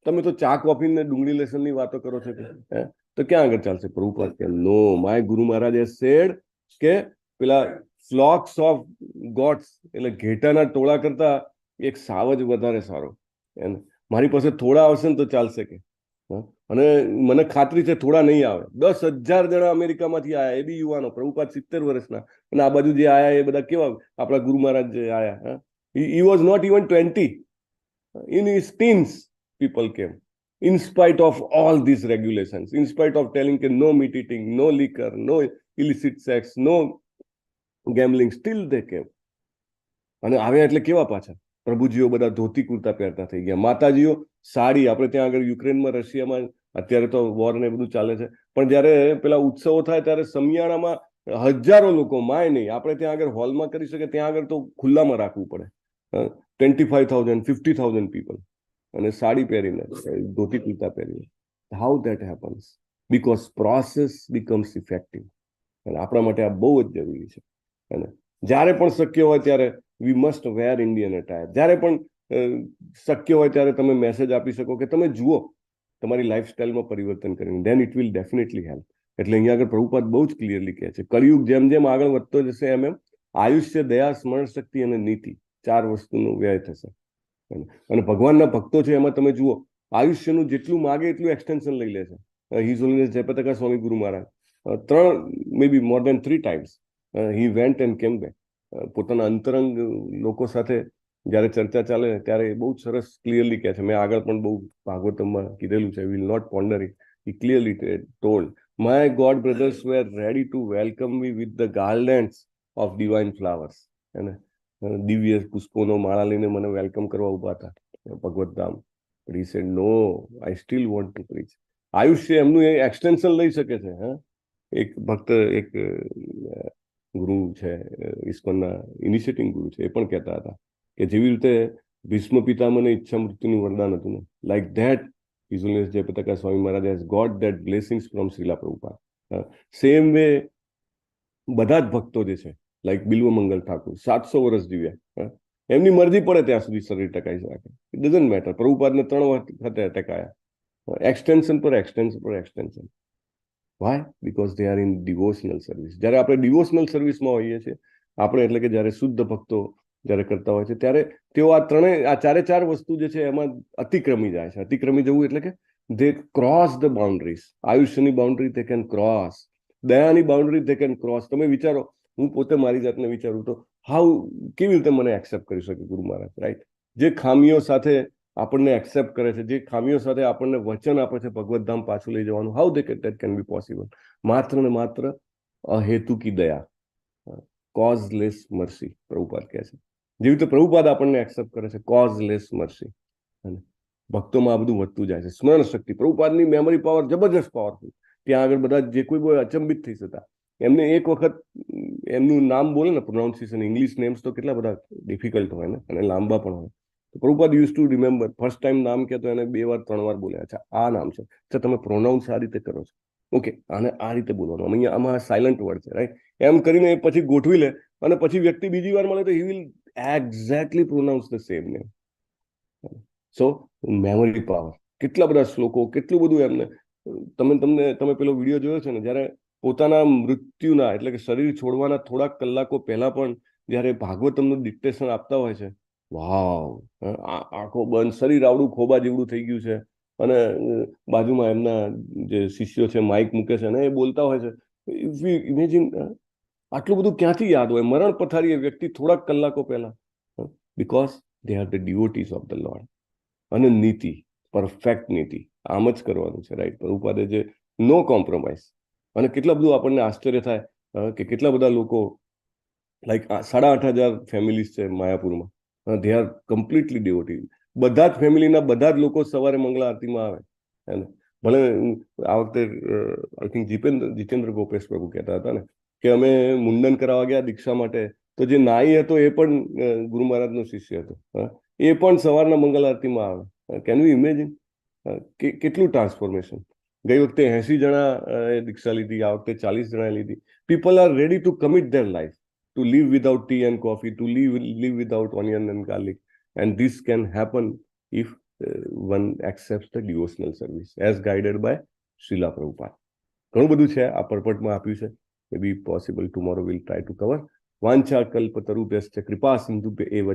તમે તો ચા કોફી ને ડુંગળી લસણની વાતો કરો છો કે તો ક્યાં આગળ ચાલશે? પ્રભુપાદ કે નો, માય ગુરુ મહારાજે સેડ કે પેલા ફ્લોક્સ ઓફ ગોડ્સ એટલે ઘેટાના ટોળા કરતા એક સાવજ વધારે સારો. મારી પાસે થોડા આવશે ને તો ચાલશે કે, અને મને ખાતરી છે થોડા નહીં આવે. 10,000 જણા અમેરિકામાંથી આયા, એ બી યુવાનો. પ્રભુપાદ 70 વર્ષના, અને આ બાજુ જે આયા એ બધા કેવા આપણા ગુરુ મહારાજ જે આયા, he was not even 20, in his teens people came, in spite of all these regulations, in spite of telling કે no meat eating, no liquor, no illicit sex, no gambling, still they came. અને આવ્યા એટલે કેવા પાછા? પ્રભુજીઓ બધા ધોતી કુર્તા પહેરતા થઈ ગયા, માતાજીઓ સાડી. આપણે ત્યાં આગળ યુક્રેનમાં, રશિયામાં અત્યારે તો વોર ને બધું ચાલે છે, પણ જયારે પેલા ઉત્સવો થાય ત્યારે સમિયાણામાં હજારો લોકો, માય નહીં, આપણે ત્યાં આગળ હોલમાં કરી શકે, ત્યાં આગળ તો ખુલ્લામાં રાખવું પડે. 25,000, 50,000 પીપલ, અને સાડી પહેરીને, ધોતી કુર્તા પહેરીને. How that happens? Because process becomes effective. અને આપણા માટે આ બહુ જ જરૂરી છે. અને જ્યારે પણ શક્ય હોય ત્યારે we must wear Indian attire. જ્યારે પણ શક્ય હોય ત્યારે તમે મેસેજ આપી શકો કે તમે જુઓ તમારી લાઈફસ્ટાઈલમાં પરિવર્તન કરીને, then it will definitely help. એટલે અહીંયા આગળ પ્રભુપાદ બહુ જ ક્લિયરલી કહે છે, કળિયુગ જેમ જેમ આગળ વધતો જશે એમ એમ આયુષ્ય, દયા, સ્મરણ શક્તિ અને નીતિ, 4 વસ્તુનો વ્યય થશે. અને ભગવાનના ભક્તો છે એમાં તમે જુઓ, આયુષ્યનું જેટલું માગે એટલું એક્સટેન્શન લઈ લે છે. હિઝ હોલીનેસ જયપ્રતાકા સ્વામી ગુરુ મહારાજ 3, મે બી મોર દેન 3 times હી વેન્ટ એન્ડ કેમ બેક. પોતાના અંતરંગ લોકો સાથે જ્યારે ચર્ચા ચાલે ત્યારે બહુ જ સરસ ક્લિયરલી કહે છે. મેં આગળ પણ બહુ ભાગવતમમાં કીધેલું છે, will not ponder it. He clearly told, my God brothers were ready to welcome me with the garlands of divine flowers. અને દિવ્ય પુષ્પોનો માળા લઈને મને વેલકમ કરવા ઉભા હતા ભગવત ધામ. He said no, I still want to preach. આયુષ્ય એમનું એ એક્સટેન્શન લઈ શકે છે. એક ભક્ત, એક ગુરુ છે ઇસ્કોનના ઇનિશિયેટિંગ ગુરુ છે, એ પણ કહેતા હતા કે જેવી રીતે ભીષ્મ પિતામહને ઈચ્છા મૃત્યુનું વરદાન હતું ને, like that His Holiness Jayapataka Swami Maharaj has got that blessings from Srila Prabhupada. Same way બધા જ ભક્તો જે છે, લાઈક બિલ્વમંગલ ઠાકુર 700 વર્ષ જીવ્યા. એમની મરજી પડે ત્યાં સુધી શરીર ટકાઈ રાખે, ઇટ ડઝન્ટ મેટર. પ્રભુપાદને 3 વખત ટકાયા. એક્સટેન્શન પર એક્સટેન્શન પર extension. Why? Because they are in devotional service. જ્યારે આપણે ડિવોશનલ સર્વિસમાં હોઈએ છીએ આપણે, એટલે કે જ્યારે શુદ્ધ ભક્તો જ્યારે કરતા હોય છે ત્યારે તેઓ આ 4 વસ્તુ જે છે એમાં અતિક્રમી જાય છે. અતિક્રમી જવું એટલે કે દે ક્રોસ ધ બાઉન્ડ્રીઝ. આયુષ્યની બાઉન્ડ્રી દે કેન ક્રોસ, દયાની બાઉન્ડ્રી દે કેન ક્રોસ. તમે વિચારો, હું પોતે મારી જાતને વિચારું તો કેવી રીતે મને એક્સેપ્ટ કરી શકે ગુરુ મહારાજ? રાઈટ? જે ખામીઓ સાથે આપણને એક્સેપ્ટ કરે છે, જે ખામીઓ સાથે આપણને વચન આપે છે ભગવત ધામ પાછું લઈ જવાનું, how that can be possible? માત્ર ને માત્ર અહેતુકી દયા, કોઝલેસ મર્સી. પ્રભુપાદ કહે છે જેવી રીતે પ્રભુપાદ આપણને એક્સેપ્ટ કરે છે, કોઝલેસ મર્સી. અને ભક્તોમાં આ બધું વધતું જાય છે. સ્મરણ શક્તિ, પ્રભુપાદની મેમરી પાવર જબરજસ્ત પાવરફુલ. ત્યાં આગળ બધા જે કોઈ અચંબિત થઈ જતા. એમને એક વખત એમનું નામ બોલે ને, પ્રોનાઉન્સિએશન, ઇંગ્લિશ નેમ્સ તો કેટલા બધા ડિફિકલ્ટ હોય ને, અને લાંબા પણ હોય. Prabhupada use to remember. First time નામ કહે તો એને 2 વાર 3 વાર બોલ્યા. અચ્છા આ નામ છે, તો તમે પ્રોનાઉન્સ આ રીતે કરો છો, ઓકે, આને આ રીતે બોલવાનું, અહીંયા આમાં સાયલન્ટ વર્ડ છે, રાઈટ? એમ કરીને એ પછી ગોઠવી લે, અને પછી વ્યક્તિ બીજી વાર મળે તો he will exactly pronounce the same name. So memory power, કેટલા બધા શ્લોકો, કેટલું બધું એમને. તમે પેલો વિડીયો જોયો છે ને, જ્યારે પોતાના મૃત્યુના એટલે કે શરીર છોડવાના થોડાક કલાકો પહેલા પણ જ્યારે ભાગવતમનું ડિક્ટેશન આપતા હોય છે, વાવ, આંખો બંધ, શરીર આવડું ખોબા જેવડું થઈ ગયું છે, અને બાજુમાં એમના જે શિષ્યો છે માઇક મૂકે છે અને એ બોલતા હોય છે. ઇમેજિન, આટલું બધું ક્યાંથી યાદ હોય? મરણ પથારી એ વ્યક્તિ થોડાક કલાકો પહેલા. Because they are the devotees of the Lord. અને નીતિ, પરફેક્ટ નીતિ, આમ જ કરવાનું છે, રાઈટ? પ્રભુપાદે જે નો કોમ્પ્રોમાઇઝ. અને કેટલા બધું આપણને આશ્ચર્ય થાય કે કેટલા બધા લોકો, લાઈક 8,500 ફેમિલીઝ છે માયાપુરમાં, દે આર કમ્પ્લીટલી ડિવોટી. બધા જ ફેમિલીના બધા જ લોકો સવારે મંગળા આરતીમાં આવે. અને ભલે આ વખતે આઈ થિંક જીતેન્દ્ર ગોપેશ પ્રભુ કહેતા હતા ને કે અમે મુંડન કરાવવા ગયા દીક્ષા માટે, તો જે નાઈ હતો એ પણ ગુરુ મહારાજનો શિષ્ય હતો, એ પણ સવારના મંગલ આરતીમાં આવે. કેન યુ ઇમેજિન કેટલું ટ્રાન્સફોર્મેશન? ગઈ વખતે 80 જણા દીક્ષા લીધી, આ વખતે 40 જણાએ લીધી. People are ready to commit their life to live without tea and coffee, to live without onion and garlic, and this can happen if one accepts the devotional service as guided by Srila Prabhupada. ઘણું બધું છે આ પર્પટમાં આપ્યું છે. May be possible tomorrow will try to cover. વાંછા કલ્પતરુભ્યશ્ચ કૃપા સિંધુભ્ય એવ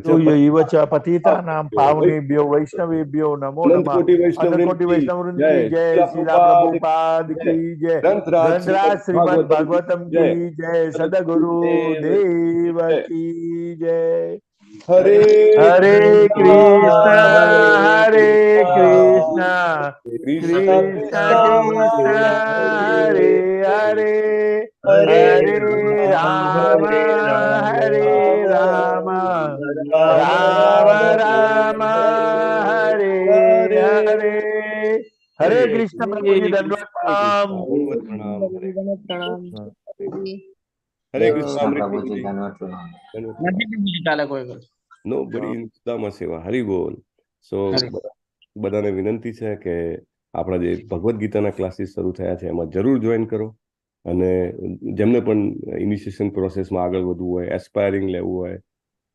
ચ પતિતાનાં પાવનેભ્યો વૈષ્ણવેભ્યો નમો નમઃ. અનંતકોટિ વૈષ્ણવ અનંતકોટિ વૈષ્ણવ કી જય. શ્રીલા પ્રભુપાદ કી જય. ગ્રંથરાજ શ્રીમદ ભાગવતમ કી જય. સદગુરુ દેવ કી જય. હરે હરે કૃષ્ણ કૃષ્ણ કૃષ્ણ હરે હરે હરે રામ રામ રામ હરે હરે. હરે કૃષ્ણ પ્રભુજી દંડવત પ્રણામ. હરે કૃષ્ણ પ્રભુજી દંડવત પ્રણામ. નો બડી ઉત્તમ સેવા. હરિ બોલ. સો બધાને વિનંતી છે કે આપણા જે ભગવદ્ ગીતાના ક્લાસીસ શરૂ થયા છે એમાં જરૂર જોઈન કરો. અને જેમને પણ ઇનિશિએશન પ્રોસેસમાં આગળ વધવું હોય, એસ્પાયરિંગ લેવું હોય,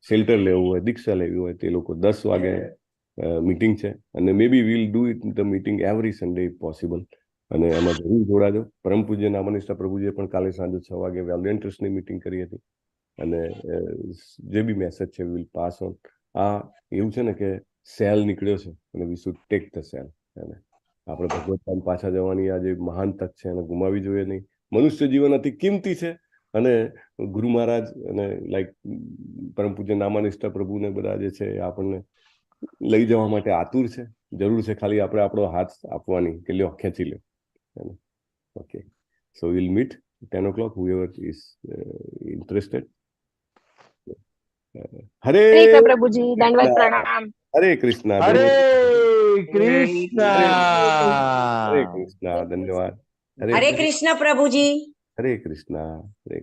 શેલ્ટર લેવું હોય, દીક્ષા લેવી હોય, તે લોકો 10 વાગે મીટિંગ છે. અને maybe will do it the meeting every Sunday if possible. અને એમાં જરૂર જોડાજો. પરમ પૂજ્ય નામનિષ્ઠા પ્રભુજીએ પણ કાલે સાંજે 6 વાગે વેલ્યુએન્ટ ટ્રસ્ટની મીટિંગ કરી હતી. અને જે બી મેસેજ છે વિલ પાસ ઓન. આ એવું છે ને કે સેલ નીકળ્યો છે અને we should take the cell. અને આપણે ભગવત ધામ પાછા જવાની આ જે મહાન તક છે એને ગુમાવી જોઈએ નહીં. મનુષ્ય જીવન અતિ કિંમતી છે. અને ગુરુ મહારાજ અને લાઈક પરમ પૂજ્ય નામાનિષ્ઠા પ્રભુને બધા જે છે આપણને લઈ જવા માટે આતુર છે. જરૂર છે ખાલી આપણે આપણો હાથ આપવાની કે લ્યો ખેંચી લો. Okay, so will meet 10 o'clock, whoever is interested. હરે પ્રભુજી દંડવત પ્રણામ. હરે કૃષ્ણ. હરે કૃષ્ણ. હરે કૃષ્ણ. ધન્યવાદ. હરે કૃષ્ણ પ્રભુજી. હરે કૃષ્ણ. હરે